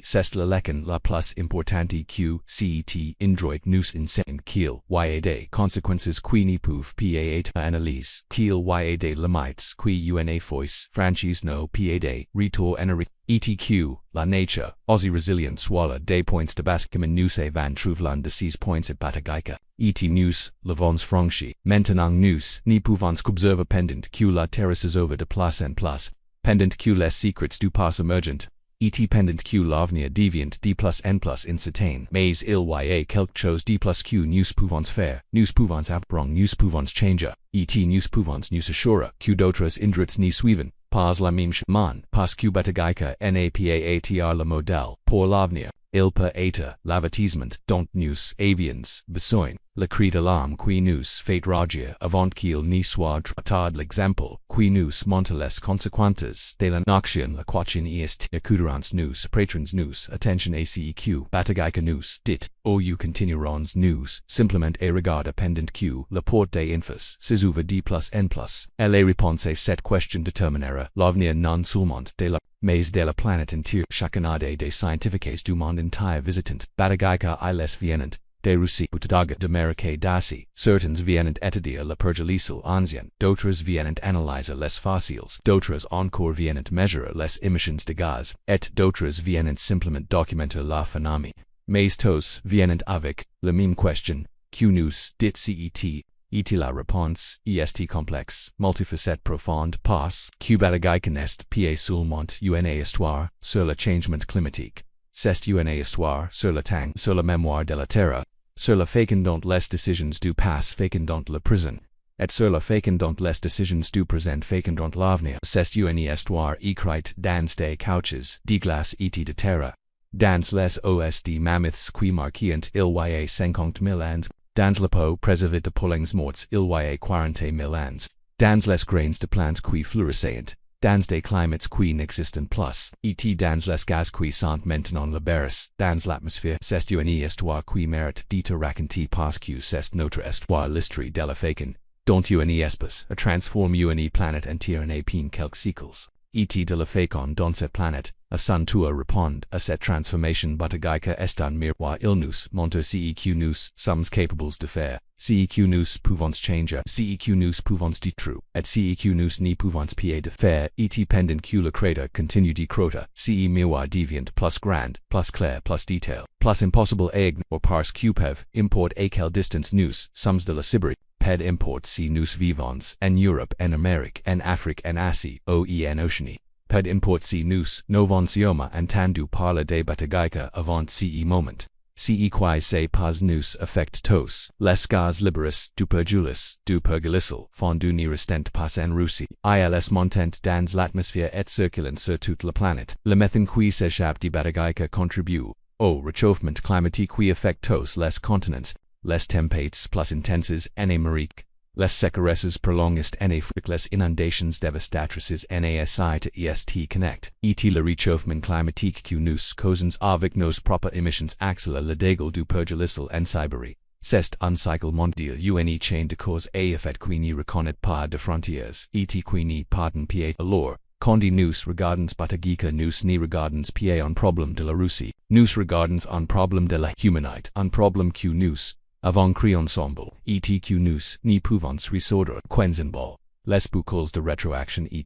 C'est la leçon la plus importante que cet Interdite nous enseigne qu'il y a des conséquences qui ne peuvent pas être analysées. Qu'il y a des limites qui une fois franchies no pas de retour en arrière. ETQ, la nature, aussi résilient soit des points de basculement nous van trouvelant de ces points at Batagaika. Nous, l'avons franchi. Maintenant nous, ne pouvons qu'observer pendant que la terre s'ouvre de plus en plus, pendant que les secrets du passé émergent, et pendant que l'avenir devient de plus en plus incertain. Mais il y a quelque chose de plus que nous pouvons faire, nous pouvons apprendre, nous pouvons changer, et nous pouvons nous assurer que d'autres indrits ne suivent pas la même chemin, parce que Batagaika n'a pas être le modèle pour l'avenir. Il peut être l'avertissement dont nous avions besoin, le cri d'alarme qui nous fait rougir avant qu'il ne soit trop tard, l'exemple qui nous montre les conséquences de l'inaction, la question est accoutrance nous, patrons nous, attention ACEQ, Batagaika nous, dit, ou continuerons nous, simplement et regarder pendant que la porte des infos s'ouvre de plus en plus. Les réponses à cette question déterminera l'avenir non seulement de la mais de la planète entière. Chacun des scientifiques du monde entier visitant Batagaika et les viennent de Russie ou d'Amérique d'Asie. Certains viennent étudier le perjulis ancien, d'autres viennent analyser les fossiles, d'autres encore viennent mesurer les émissions de gaz, et d'autres viennent simplement documenter la phénomène. Mais tous viennent avec la même question, que nous dit cet. Et la réponse est complexe, multifacette profonde, parce que Batagaika n'est pas seulement une histoire sur le changement climatique. C'est une histoire sur le temps, sur la mémoire de la terre, sur le façon dont les décisions du passé façon dont le présent, et sur la façon dont les décisions du présent façon dont l'avenir. C'est une histoire écrite dans des couches de glace et de terre, dans les os de mammoths qui marquent il y a 50 000 ans. Dans la peau préservée de pollens morts il y a 40 000 ans, dans les grains de plantes qui fleurissent, dans des climats qui n'existent plus, et dans les gaz qui sont maintenant libérés, dans l'atmosphère. C'est une histoire qui mérite d'être racontée parce que c'est notre histoire, l'histoire de la fécon, dont une espèce a transformé une planète entière en peine quelques siècles. Et de la fécon dans cette planète, à son tour répond à cette transformation. Batagaika est un miroir. Il nous montre ce que nous sommes capables de faire, ce que nous pouvons changer, ce que nous pouvons détruire, et ce que nous ne pouvons pas de faire. Et pendant que le crater continue de croître, ce miroir devient plus grand, plus clair, plus détaillé, plus impossible à ignorer parce que peu importe à quelle distance nous sommes de la Sibérie. Peu importe si nous vivons en Europe, en Amérique, en Afrique, en Asie, ou en Océanie. Peu importe si nous n'avons jamais entendu parler de Batagaika avant ce moment. Ce qui se passe nous affecte tous. Les gaz libérés du perjulis font d'une restante passe en Russie. Ils montent dans l'atmosphère et circulent sur toute la planète. Le méthane qui s'échappe de Batagaika contribue au réchauffement climatique qui affecte tous les continents. Les tempêtes plus intenses en Amérique, les sécheresses prolongées en Afrique, les inondations dévastatrices en Asie to est connect, et le réchauffement climatique que nous causons avec nos propres émissions accélère le dégât du perjulis en Sibérie. C'est un cycle mondial, une chaîne de cause à effet qui ne reconnaît pas de frontières, et qui ne pardonne pas. Alors, quand nous regardons Batagaika, nous ne regardons pas un problème de la Russie, nous regardons un problème de la humanité, un problème que nous avons créé ensemble, et que nous ne pouvons résoudre qu'ensemble. Les boucles de rétroaction et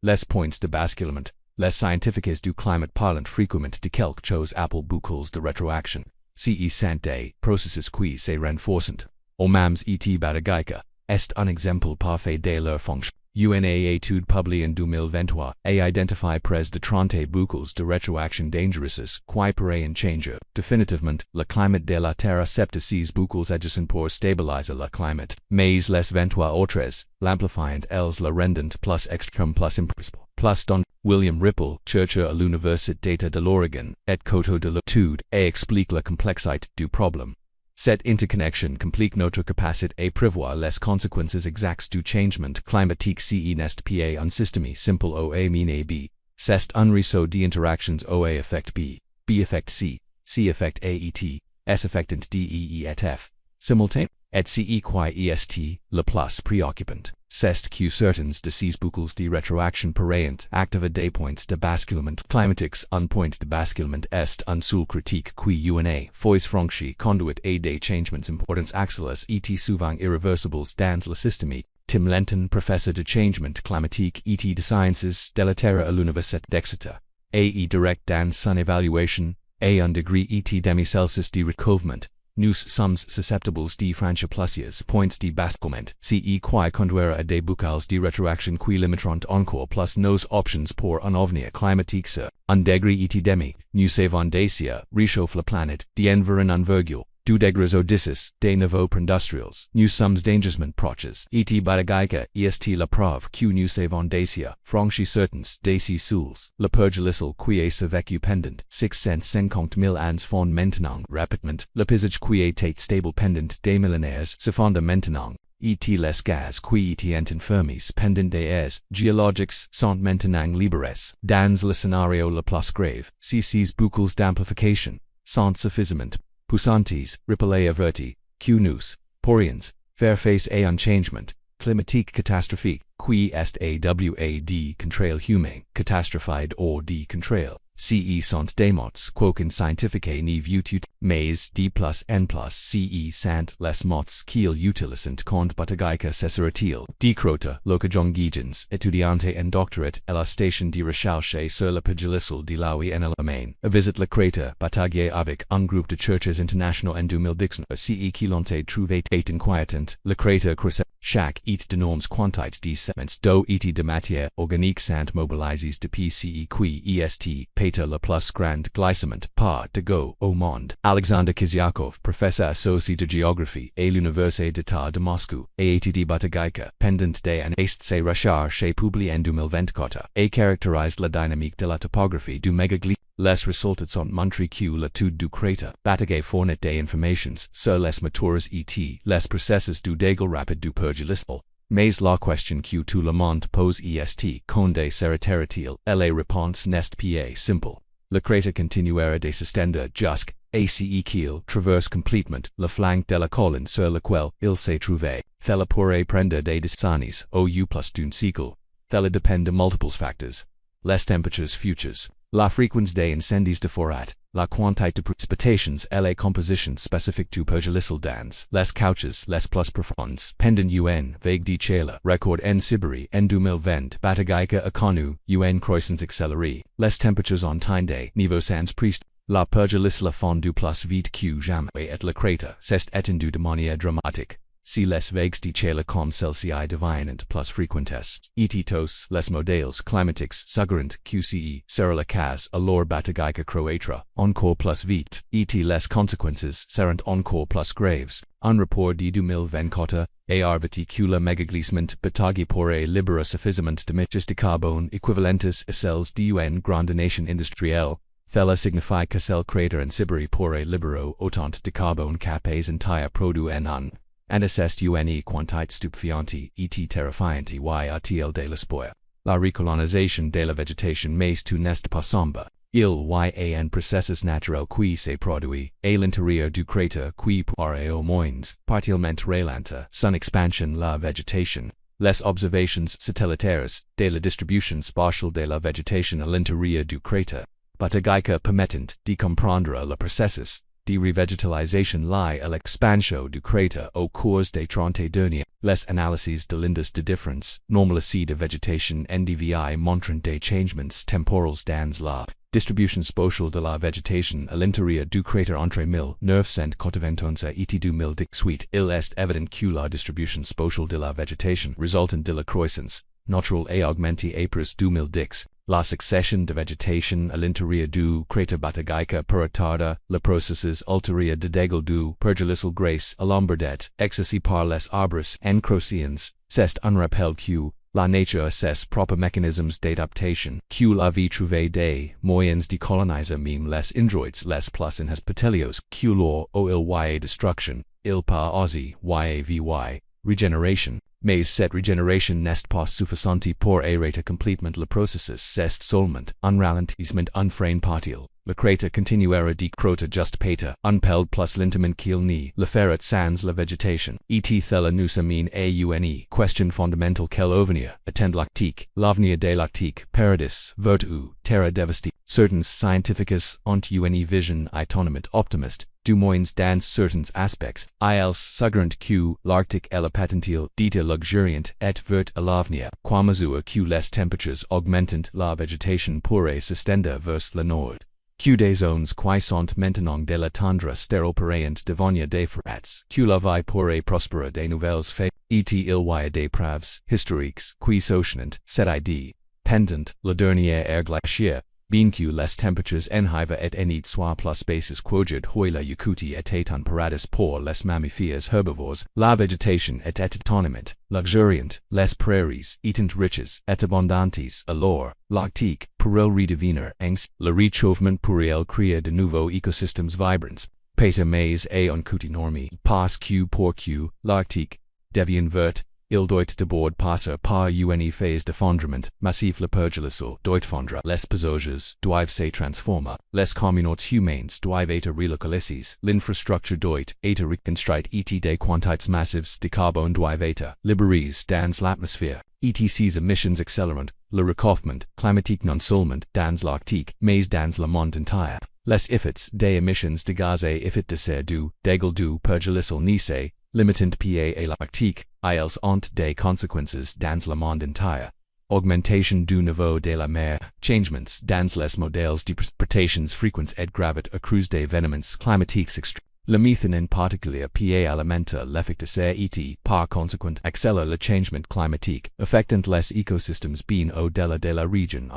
les points de basculement, les scientifiques du climat parlent fréquemment de quelque chose appelé boucles de rétroaction. Ce sont des processus qui se renforcent. Au même et Batagaika est un exemple parfait de leur fonction. Une étude publiée en 2023 et identifie près de 30 beaucoup de rétroactions dangereuses qui pourraient changer définitivement le climat de la Terre excepte si beaucoup agissent pour stabiliser le climat. Mais les 23 autres, l'amplifiant elles le rendent plus extrême plus impossible. Plus don William Ripple, chercheur à l'Université de l'Oregon, et coteau de l'étude, et explique la complexité du problème. Cette interconnexion complique notre capacité à prévoir les conséquences exactes du changement climatique si n'est pas un système simple oa mine b. C'est un réseau d'interactions oa effect b, b effect c, c effect aet, s effectant dee et f. Simultané, et ce qui est le plus préoccupant, c'est que certains de ces boucles de rétroaction pourraient activer des points de basculement climatiques. Un point de basculement est un seul critique qui une fois franchi conduit à des changements importants axes et souvent irréversibles dans le système. Tim Lenton, professeur de changement climatique et de sciences de la Terre à l'Université d'Exeter, et direct dans son évaluation, à un degré et demi-Celsius de recouvrement. Nous sommes susceptibles de franchir plusieurs points de basculement, ce qui conduira à des boucles de rétroaction qui limiteront encore plus nos options pour un avenir climatique sur un degré et demi. Nous avons d'acier réchauffe la planète d'environ un virgule 2 degrés au-dessus des niveaux industriels. Nous sommes dangereusement proches. Et Batagaika est la preuve que nous avons d'acier franchi certains de ces seuls. Le pergélisol qui est survécu pendant 650 000 ans fond maintenant rapidement. Le paysage qui était stable pendant des millénaires se fonde maintenant. Et les gaz qui étaient enfermés pendant des ères géologiques sont maintenant libérés. Dans le scénario le plus grave, si ces boucles d'amplification sont suffisamment puissantes, ripples avertis, que nous pourrions faire face à un changement climatique catastrophique qui est de contrôle humain, catastrophide ou de contrôle. Ce sont des mots qu'aucun scientifique n'y vieut mais d plus n plus ce sont les mots qu'ils utilisent quand Batagaika cessera-t-il. De Grotte, locajongigens, étudiante en doctorat à la station de recherche sur le pergélisol de l'eau en l'Allemagne, visite le cratère Partagez avec un groupe de chercheurs internationaux en 2010. Ce qui l'ont trouvé est inquiétant, le cratère croissant. Chaque et d'énormes quantités de segments d'eau et de matière organique sont mobilisés depuis ce qui est Peter le plus grand glissement pas de go au monde. Alexander Kiziakov, professeur associé de géographie à l'Université d'État de Moscou, a étudié Batagaika pendant des années. Ses recherches publiées en 2024 et caractérisent la dynamique de la topographie du mégaglissement. Les résultats sont montrés que l'étude du cratère Batagaika fournit des informations sur les moteurs et les processus du dégel rapide du pergélisol. Mais la question que tout le monde pose est quand sera-t-il et la réponse n'est pas simple. Le cratère continuera de s'étendre jusqu'à ce qu'il traverse complètement le flanc de la colline sur lequel il s'est trouvé. Cela pourrait prendre des décennies ou plus d'un siècle. Cela dépend de multiples facteurs. Les températures futures, la fréquence des incendies de forêt, la quantité de précipitations et la composition spécifique du pergélisol dans les couches les plus profondes. Pendant un vague de chaleur record en Sibérie en 2020, Batagaika a connu une croissance accélérée. Les températures ont atteint des niveaux sans précédent. La pergélisol a fondu plus vite que jamais et le cratère s'est étendu de manière dramatique. Si les vagues de chaleur comme celle-ci deviennent plus fréquentes, et tous les modèles climatiques suggèrent que ce sera le cas, alors Batagaika croîtra encore plus vite, et les conséquences seront encore plus graves. Un rapport de 2024 a averti que le mégaglissement Batagaika pourrait libérer suffisamment de métaux de carbone équivalentes à celles d'une grande nation industrielle. Cela signifie que le cratère en Sibérie pourrait libérer autant de carbone qu'apaise entire produit en un. And assessed une quantité stupéfiante et terrifiante y de l'espoir. La recolonisation de la végétation mais tout n'est pas sombre. Il y a un processus naturel qui se produit à l'intérieur du cratère qui pourrait au moins partiellement ralentir son expansion la végétation. Les observations satellitaires de la distribution spatiale de la végétation à l'intérieur du cratère Batagaika permettent de comprendre le processus de revégétalisation lié à l'expansion du cratère au cours des 30 dernières. Les analyses de l'indice de différence normalisée de végétation NDVI montrent des changements temporels dans la distribution spatiale de la végétation à l'intérieur du cratère entre 1991 et 2018. Il est évident que la distribution spatiale de la végétation résultant de la croissance natural et augmenti apres 2010, la succession de vegetation à l'intérieur du crater Batagaika per retarda, le processus ultérieur de dégel du pergélisol grace à l'ombrdet, exercé par les arbres encrocians, c'est un rappel que la nature assess proper mechanisms d'adaptation, que la vie trouve des moyens de coloniser même les endroits les plus inhospitaliers, que l'or ou il destruction, il pas aussi vy, regeneration. Mais cette régénération n'est pas suffisante pour arrêter complètement le processus, c'est seulement un ralentissement unfrein partil. Le crater continuera de croître just pata, unpelled plus lentement qu'il ne le ferait sans la végétation. Et thela nous amène à une question fondamentale quel avenir attend l'arctique, l'avenir de l'arctique, paradis, vertu, terre dévastée. Certains scientifiques ont une vision étonnamment optimiste, du moins dans certains aspects. Ils suggèrent que l'Arctique est la patentile d'état luxuriant et vert à l'avenir, qua mesure que les températures augmentent la végétation pourrait s'étendre vers le nord. Que des zones qui sont maintenant de la tundra stérile pourraient devenir des forêts, que la vie pourrait prospérer de nouvelles faits, et il y a des preuves historiques qui soutiennent cette idée. Pendant la dernière ère glaciaire, bien que les températures enhiver et enid soient plus basses qu'aujourd'hui la Yakoutie était un paradis pour les mammifères herbivores, la végétation était étonnamment luxuriante, les prairies étant riches et abondantes, alors l'arctique pourrait redevenir le réchauffement pourrait créer de nouveaux écosystèmes vibrants. Peter mais est un coup énorme, parce que pour que l'arctique devient vert, il doit d'abord passer par une phase d'effondrement massif. Le pergélisol doit fondre, les paysages doivent se transformer, les communautés humaines doivent être relocalisées, l'infrastructure doit être reconstruite et des quantités massives de carbone doivent être libérées dans l'atmosphère. Ces émissions accélérant le réchauffement climatique non seulement dans l'arctique, mais dans le monde entier. Les effets des émissions de gaz à effet de serre du dégel du pergélisol ne se limitant pas à l'arctique, ils ont des conséquences dans le monde entier. Augmentation du niveau de la mer, changements dans les modèles de précipitations fréquents et graves à cause des événements climatiques extrêmes. Le méthane en particulier peut alimenter l'effet de serre et, par conséquent, accélère le changement climatique, affectant les écosystèmes bien au-delà de la région.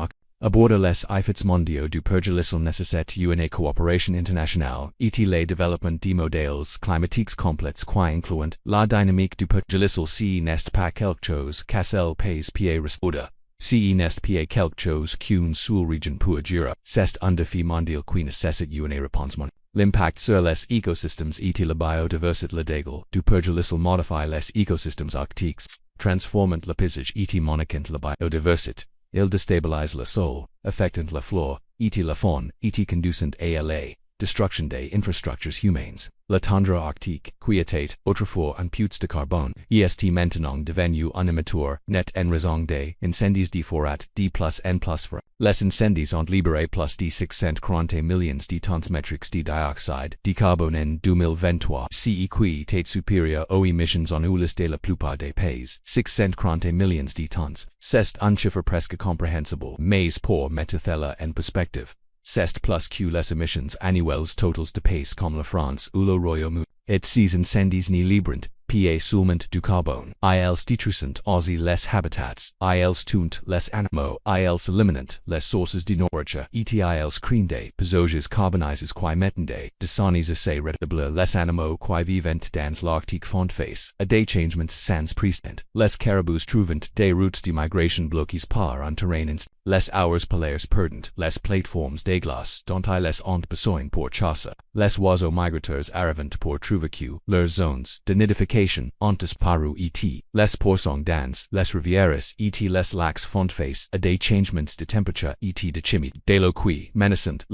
Aborder les effets mondiaux du pergélisol nécessite une coopération internationale et le développement de modèles climatiques complets qui incluent la dynamique du pergélisol. Si n'est pas quelque chose qu'elle pays peut résoudre. Si n'est pas quelque chose qu'une seule région peut gérer, c'est un défi mondial qui nécessite une réponse mondiale. L'impact sur les écosystèmes et la biodiversité. Le dégel du pergélisol modifie les écosystèmes arctiques, transformant le paysage et modifiant la biodiversité. Il déstabilise le sol, affectant la flore, et la faune, et conduisant à la destruction des infrastructures humaines. La tundra arctique, qui était autrefois un puits de carbone, est maintenant devenue un émetteur net en raison des incendies de forêt de plus en plus fréquents. Les incendies ont libéré plus de 640 millions de tonnes métriques de dioxyde de carbone en 2023, ce qui est supérieur aux émissions annuelles de la plupart des pays, 640 millions de tonnes. C'est un chiffre presque compréhensible, mais pour mettre cela en perspective, c'est plus que les émissions annuelles totales de pays comme la France ou le Royaume-Uni. Et ces incendies ne libérant pas seulement du carbone. Ils détruisent aussi les habitats. Ils tuent les animaux. Ils éliminent les sources de nourriture. Et ils créent des paysages carbonisés qui mettent des décennies à se rétablir. Les animaux qui vivent dans l'Arctique font face à des changements sans précédent. Les caribous trouvent des routes de migration bloquées par un terrain instable. Les hours polaires perdent les plateformes de glace dont ils ont besoin pour chasser. Les oiseaux migrateurs arrivent pour trouver que leurs zones de nidification ont disparu et les poissons dans les rivières et les lacs font face à des changements de température et de chimie. De l'eau qui menaçant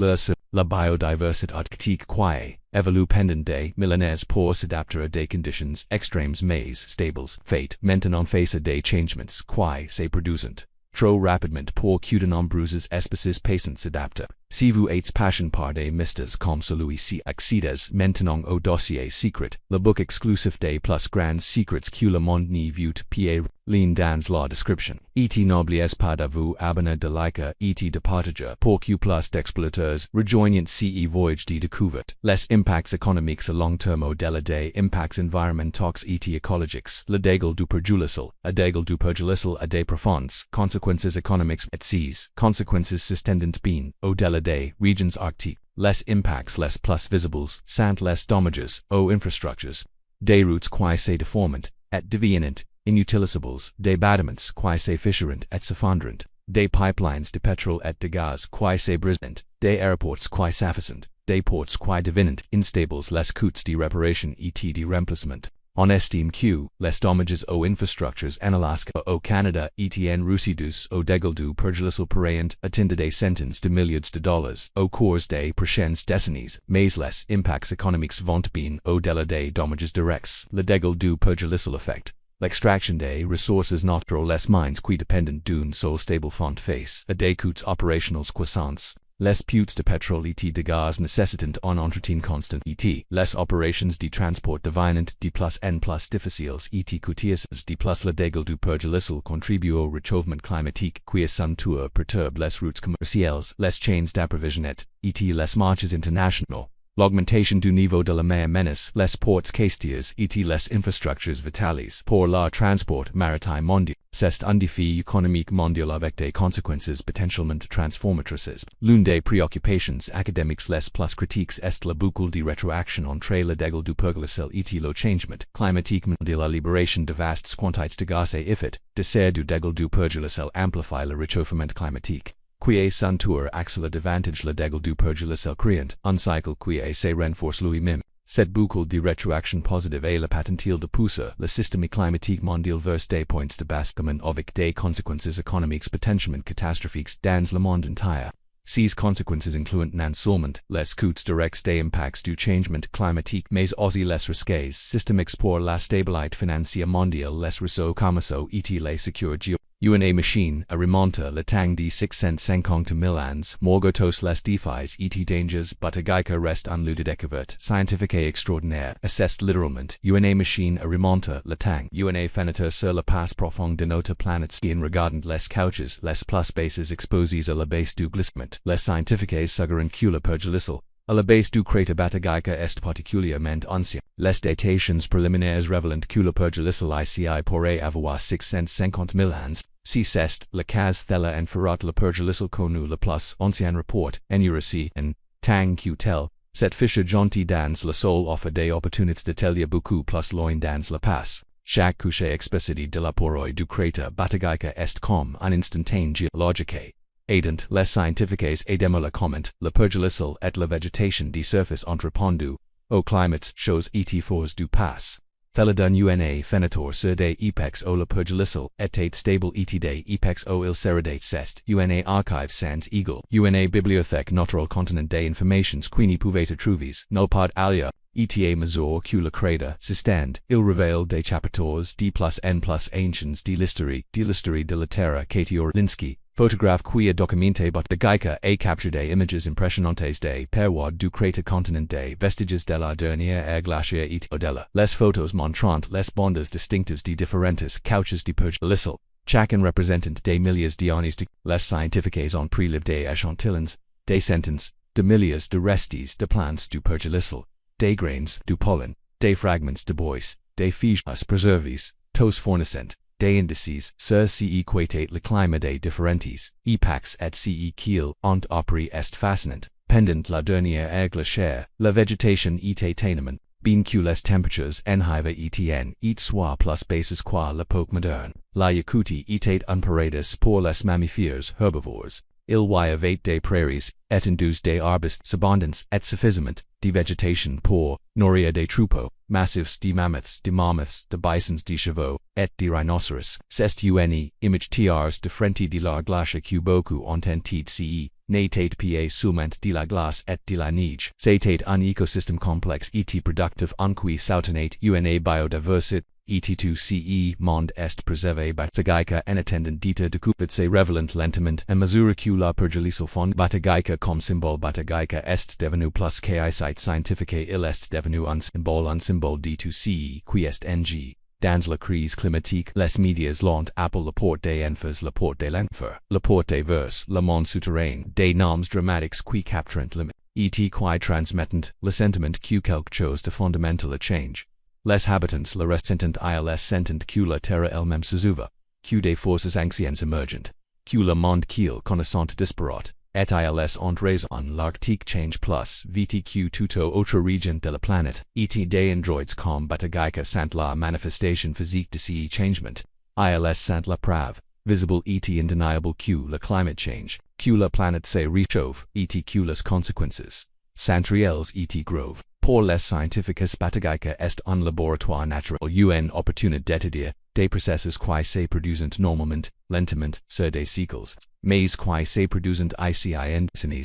la biodiversité arctique qui évolue pendant des millénaires pour s'adapter à des conditions extrêmes mais stables. Fait maintenant face à des changements qui se produisent trop rapidement pour que de nombreuses espèces puissent s'adapter. Si vous êtes passionné par des mystères comme celui-ci, accédez maintenant au dossier secret, le book exclusif des plus grands secrets que le monde ne veut pas Lean dans la description. Et n'oubliez pas de vous abonner de liker et de partager pour que plus d'explorateurs rejoignent ce voyage de découverte. Les impacts économiques à long terme au-delà des impacts environnementaux et écologiques. Le dégât du perjudical, a dégât du perjudical a des profondes consequences économiques et ses consequences s'estendent bien au-delà des regions arctiques. Les impacts les plus visibles sont les dommages aux infrastructures. Des routes qui se déforment et deviennent inutilisables, des bâtiments qui se fissurent et s'effondrent, des pipelines de pétrole et de gaz qui se brisent, des aéroports qui s'affaissent, des ports qui deviennent instables. Les coûts de réparation et de remplacement. On estime que les dommages aux infrastructures en Alaska, au Canada et en Russie dus au dégât du perjudical pourraient atteindre des centaines de milliards de dollars au cours des prochaines décennies, mais les impacts économiques vont bien au-delà des dommages directs. Le dégât du perjudical affecte l'extraction des ressources naturelles. Les mines qui dépendent d'une seule stable font face à des coûts opérationnels croissants. Les puits de pétrole et de gaz nécessitent un entretien constant et les opérations de transport deviennent de plus en plus difficiles et coûteuses. De plus, le dégât du perjudical contribue au réchauffement climatique qui s'entoure perturbe les routes commerciales, les chaînes d'approvisionnement et les marchés internationaux. L'augmentation du niveau de la mer menace les ports côtiers et les infrastructures vitales pour le transport maritime mondial. C'est un défi économique mondial avec des conséquences potentiellement transformatrices. L'une des préoccupations académiques les plus critiques est le boucle de rétroaction entre le dégât du perjudical et le changement climatique de la libération de vastes quantités de gaz à effet de serre du dégât du perjudical amplifie le réchauffement climatique. Qui s'entoure accèle davantage le dégât du perjudical créant un cycle qui se renforce lui-même. Cette boucle de rétroaction positive est le potentiel de pousser le système climatique mondial vers des points de basculement avec des conséquences économiques potentiellement catastrophiques dans le monde entier. Ces conséquences incluent non seulement les coûts directs des impacts du changement climatique mais aussi les risques systémiques pour la stabilité financière mondiale, les ressources commerciaux et les sécurités. Une machine à remonter le temps de 650 000 ans, morgotos les défis et dangers. Batagaika reste un lieu de découverte scientifique extraordinaire. Assessed littéralement, une machine à remonter le temps. Une fenêtre sur la passe profonde de notre planète. En regardant les couches, les plus basses exposées à la base du glissement. Les scientifiques suggèrent que le perjudical à la base du cratère Batagaika est particulièrement ancien. Les datations préliminaires révèlent que le perjudical ici pourrait avoir 650 000 ans. Si c'est le cas, tel en fera le perjudical connu le plus ancien rapport en Russie en tant que tel. Cette fiche jauntie dans le sol offre des opportunités d'étaler beaucoup plus loin dans le passé. Chaque couche explicite de la poroïde du cratère Batagaika est comme un instantané géologique. Aidant les scientifiques aidement le comment, le perjudical et la végétation de surface entrependu au climat choses et forts du passé. Theladun una fenitor sur des epochs où le perjudical était stable et des epochs où il serait cest. Una archive sans égal. Una bibliothèque naturelle contenant des informations qui ne pouvaient être trouvées nulle part ailleurs. Et mesure que le cratère s'étend, il révèle des chapitres de plus en plus anciens de l'histoire de la Terre Katy-Orlinski. Photographe qui a documenté Batagaika et capture des images impressionnantes des parois du cratère contenant des vestiges de la dernière ère glaciaire et au-delà. Les photos montrant les bandes distinctives de différentes couches de perjudical. Chacun représentant des milliers d'années de les scientifiques ont prélevé des échantillons, des centaines de milliers de restes de plantes du perjudical, des grains du pollen, des fragments de bois, des fiches preservées, tous fournissant des indices sur ce qui le climat des différentes epochs et ce qu'ils ont appris est fascinant. Pendant la dernière ère glaciaire, la végétation était tellement bien que les températures enhiver étaient soit plus basses qu'à l'époque moderne. La écoute était unparedes pour les mammifères herbivores. Il y avait des prairies, étendues des arbustes abondants et suffisamment de végétation pour nourrir des troupeaux massifs de mammoths, de bisons, de chevaux, et de rhinocéros. C'est une image tiers de frente de la glace que beaucoup ont entendu ce n'était pas seulement de la glace et de la neige. C'était un écosystème complexe et productif en qui soutenait une biodiversité. Et tout ce monde est préservé. Batagaika en attendant d'être découverte se révélant lentement à mesure que la perjudical fond. Batagaika comme symbole. Batagaika est devenu plus qu'un site scientifique. Il est devenu un symbole de tout ce qui est ng. dans la crise climatique, les médias l'ont appelé la porte des enfers, la porte de l'enfer, la porte des vers, le monde souterrain, des noms dramatiques qui capturent l'image, et qui transmettent le sentiment que quelque chose de fondamental a change. Les habitants le ressentent ils sentent que la terre elle-même s'ouvre, que des forces anciennes emergent, que le monde qu'ils connaissent disparaît, et ils ont raison l'arctique change plus vtq toute autre région de la planète, et des endroits comme Batagaika sent la manifestation physique de ces changements, ils sent la preuve, visible et indeniable que le climate change, que la planète se réchauffe, et que les conséquences, sont réelles et graves. Pour les scientifiques Batagaika est un laboratoire naturel une opportunité d'étudier des processus qui se produisent normalement, lentement, sur des cycles, mais qui se produisent ici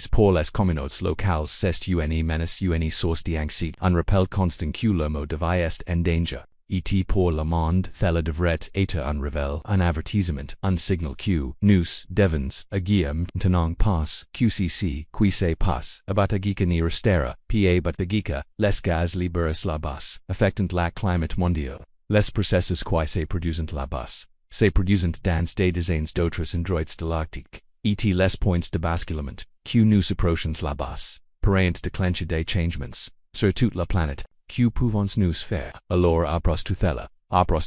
pour les communautés locales c'est une menace une source d'anxiété un rappel constant que le mode de vie est en danger, et pour le monde cela devrait être un réveil, un avertissement, un signal que nous devons agir maintenant pas QCC qui se passe, Batagaika ni restera, Batagaika, les gaz libérés là-bas, affectant la climat mondial. Les processus qui se produisent là-bas, se produisent dans des dizaines d'autres endroits de l'arctique, et les points de basculement, que nous approchons là-bas, pourraient déclencher des changements, sur toute la planète, que pouvons nous faire, alors apros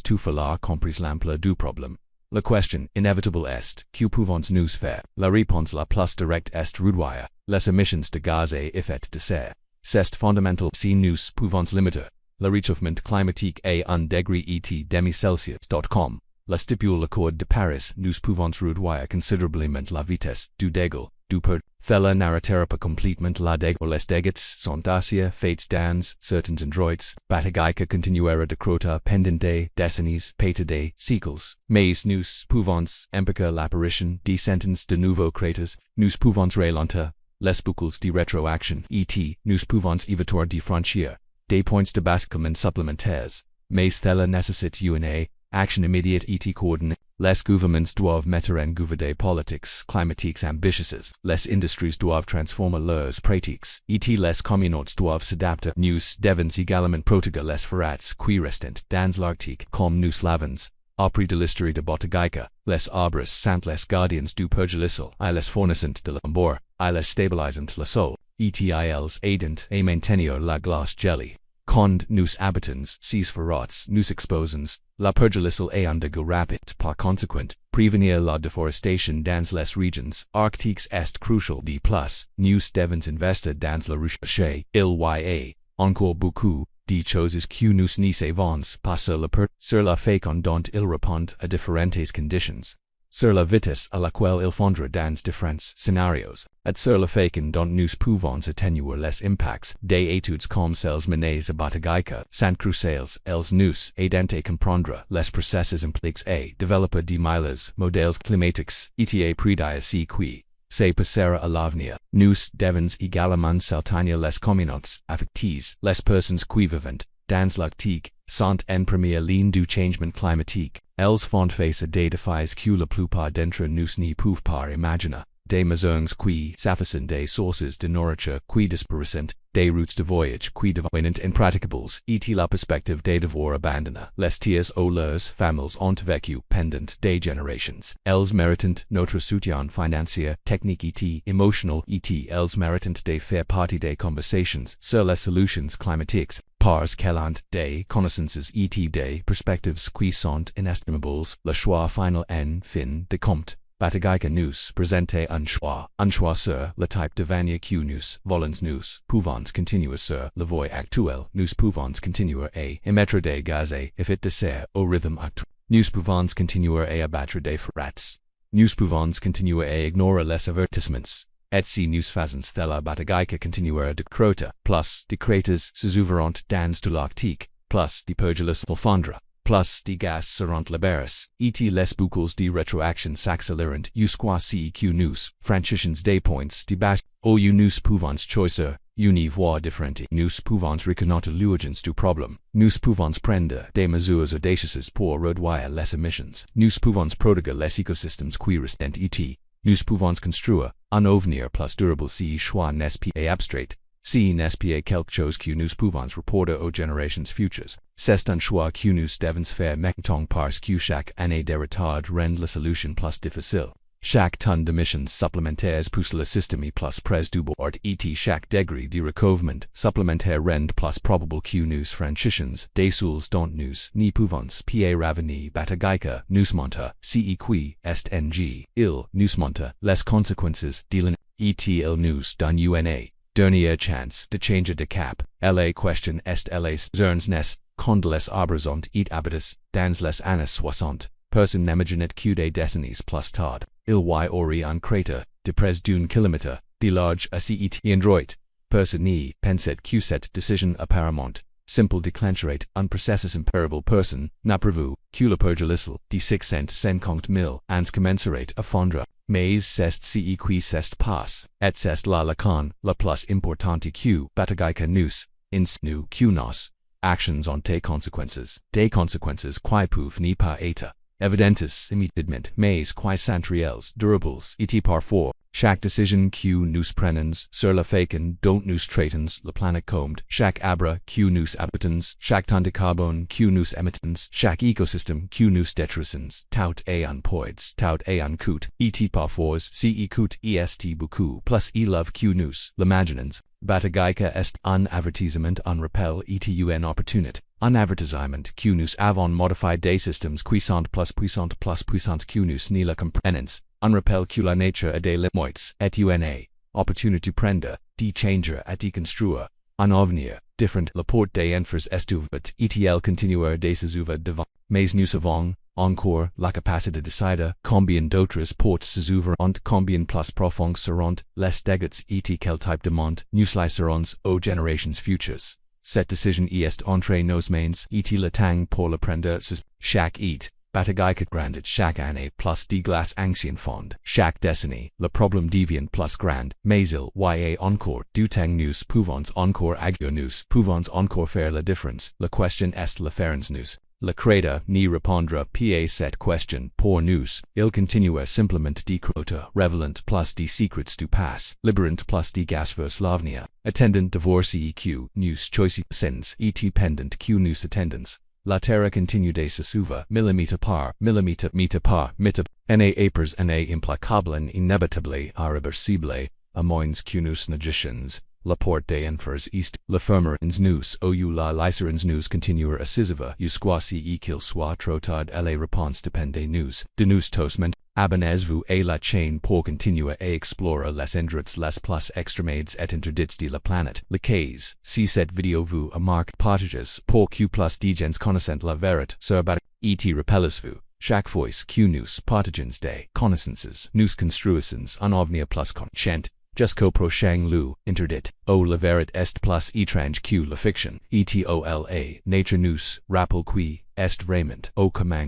tout falloir compris l'ampleur du problème. La question inévitable est, que pouvons nous faire, la réponse la plus directe est réduire, les émissions de gaz à effet de serre. C'est fondamental si nous pouvons limiter le réchauffement climatique à 1 degré et demi-Celsius. Comme la stipule l'accord de Paris, nous pouvons réduire considérablement la vitesse du dégât, du peur. Cela n'arrêtera pas complètement la dégât. Les dégâts sont assez faits dans certains endroits. Batagaika continuera de croître pendant des décennies, peut-être des siècles. Mais nous pouvons empêcher l'apparition de centaines de nouveaux cratères. Nous pouvons ralentir les boucles de rétroaction. Et nous pouvons éviter de franchir des points de basculement supplémentaires, mais cela nécessite une action immédiate et coordonnée. Les gouvernements doivent mettre en œuvre des politiques climatiques ambitieuses, les industries doivent transformer leurs pratiques, et les communautés doivent s'adapter. Nous devons également protéger les forêts qui restent dans l'Arctique comme nous l'avons appris de l'histoire de Batagaika. Les arbres sont les gardiens du pergélisol, ils fournissent de l'ombre, ils stabilisent le sol, et ils aident à maintenir la glace gelée. Quand nous habitons ces forêts, nous exposons la pergélisol à un dégât rapide. Par conséquent, prévenir la déforestation dans les régions arctiques est crucial. De plus, nous devons investir dans la recherche. Il y a encore beaucoup de choses que nous ne savons pas sur la façon dont ils répondent à différentes conditions, sur la vitesse à laquelle ils fondront dans différents scénarios, et sur la façon dont nous pouvons atténuer les impacts des études comme celles menées à Batagaika sont cruciales. Elles nous aident à comprendre les processus impliqués à développer de meilleurs modèles climatiques et à prédire ce qui se passera à l'avenir. Nous devons également soutenir les communautés affectées, les personnes qui vivent dans l'Arctique sont en première ligne du changement climatique. Elles font face à des défis que la plupart d'entre nous ne peuvent pas imaginer. Des maisons qui s'affaissent, des sources de nourriture qui disparaissent, des routes de voyage qui deviennent impraticables, et la perspective de devoir abandonner les terres où leurs familles ont vécu pendant des générations. Elles méritent notre soutien financier, technique et émotionnel, et elles méritent de faire partie des conversations sur les solutions climatiques. Parce qu'elles ont des connaissances et des perspectives qui sont inestimables, le choix final en fin de compte. Batagaika nous présente un choix sur le type de vie que nous voulons. Nous pouvons continuer sur la voie actuelle, nous pouvons continuer à émettre des gaz à effet de serre au rythme actuel, nous pouvons continuer à abattre des forêts, nous pouvons continuer à ignorer les avertissements. Et si nous faisons cela, Batagaika continuera de croître, plus de cratères s'ouvriront dans de l'Arctique, plus de pergélisol fondra, plus de gaz seront libérés, et les boucles de rétroaction s'accélérent jusqu'à ce que nous franchissons des points de bascule où nous pouvons choisir une voie différente. Nous pouvons reconnaître l'urgence du problème. Nous pouvons prendre des mesures audacieuses pour réduire les émissions. Nous pouvons protéger les écosystèmes qui restent et nous pouvons construire un avenir plus durable. Si choix n'est pas abstrait, Si nespa quelque chose que nous pouvons reporter aux générations futures. C'est un choix que nous devons faire maintenant parce que chaque année de retard rend la solution plus difficile. Chaque tonne de missions supplémentaires pousse le système plus près du bord et chaque degré de recouvrement supplémentaire rend plus probable que nous franchissions des seuls dont nous n'y pouvons pas revenir. Batagaika nous montre ce qui est ng. Il nous montre les conséquences de l'in et il nous donne une dernière chance de changer de cap. La question est les zones nes quand les arbres ont et habitus dans les années 60. Personne n'imagine que des décennies plus tard. Il y aurait un crater de près d'un kilomètre de large à cet endroit. Personne n'y pensait que cette décision apparemment simple déclencherait un processus impérial. Personne n'a prévu que le pergélisol de 650 000 ans commencerait à fondre. Mais c'est ce qui s'est passé, et c'est là le con le plus important que Batagaika nous enseigne que nos actions ont des conséquences qui peuvent ne pas être évidentes immédiatement, mais qui sont réelles, durables, et parfois, chaque décision que nous prenons sur la façon dont nous traitons la planète comme chaque arbre que nous habitons, chaque tonne de carbone que nous émettons, chaque écosystème que nous détruisons, tout est un poids, tout est un coût, et parfois ce coût est beaucoup plus élevé que nous l'imaginons. Batagaika est un avertissement, un rappel et une opportunité. Un avertissement que nous avons modifié des systèmes puissants que nous ne le comprenons. Un rappel que la nature a des limites et une opportunité prendre, de changer et de construire un avenir différent. La porte des enfers est ouverte et elle continuera de s'ouvrir devant. Mais nous avons encore la capacité de décider combien d'autres portes s'ouvriront, combien plus profonds seront les dégâts et quel type de monde nous laisserons aux générations futures. Cette décision est entre nos mains et le temps pour le prendre. Chaque et Batagaika grandit chaque année plus de glace ancien fond. Chaque décennie, le problème devient plus grand, mais il y a encore du temps nous pouvons encore agir, nous pouvons encore faire la différence. La question est la ferons nous. Le créateur n'y répondra pas cette question pour nous. Il continuera simplement de croître, révélant plus de secrets du passé, libérant plus de gaz vers l'avenir, attendant de voir ce que nous choisissons et pendant que nous attendons. La Terre continue de s'ouvrir millimètre par millimètre, mètre par mètre, année après année implacable et inévitable, irréversible, à moins que nous n'agissions. La porte des enfers est la fermer nous ou la laisserons nous continuer à s'ouvrir jusqu'à ce qu'il soit trop tard et les réponses dépendent de nous tous. Abonnez-vous à la chaîne pour continuer à explorer les endroits les plus extrêmes et interdites de la planète. Likez, si cette vidéo vous a marqué, partagez pour que plus de gens connaissent la vérité sur Batagaika. Et rappelez-vous, chaque fois que nous partageons des connaissances, nous construisons un avenir plus conscient. Jusqu'au prochain lu, Interdite, la vérité est plus étrange que la fiction, etola, nature nous rappelle qui est vraiment aucun.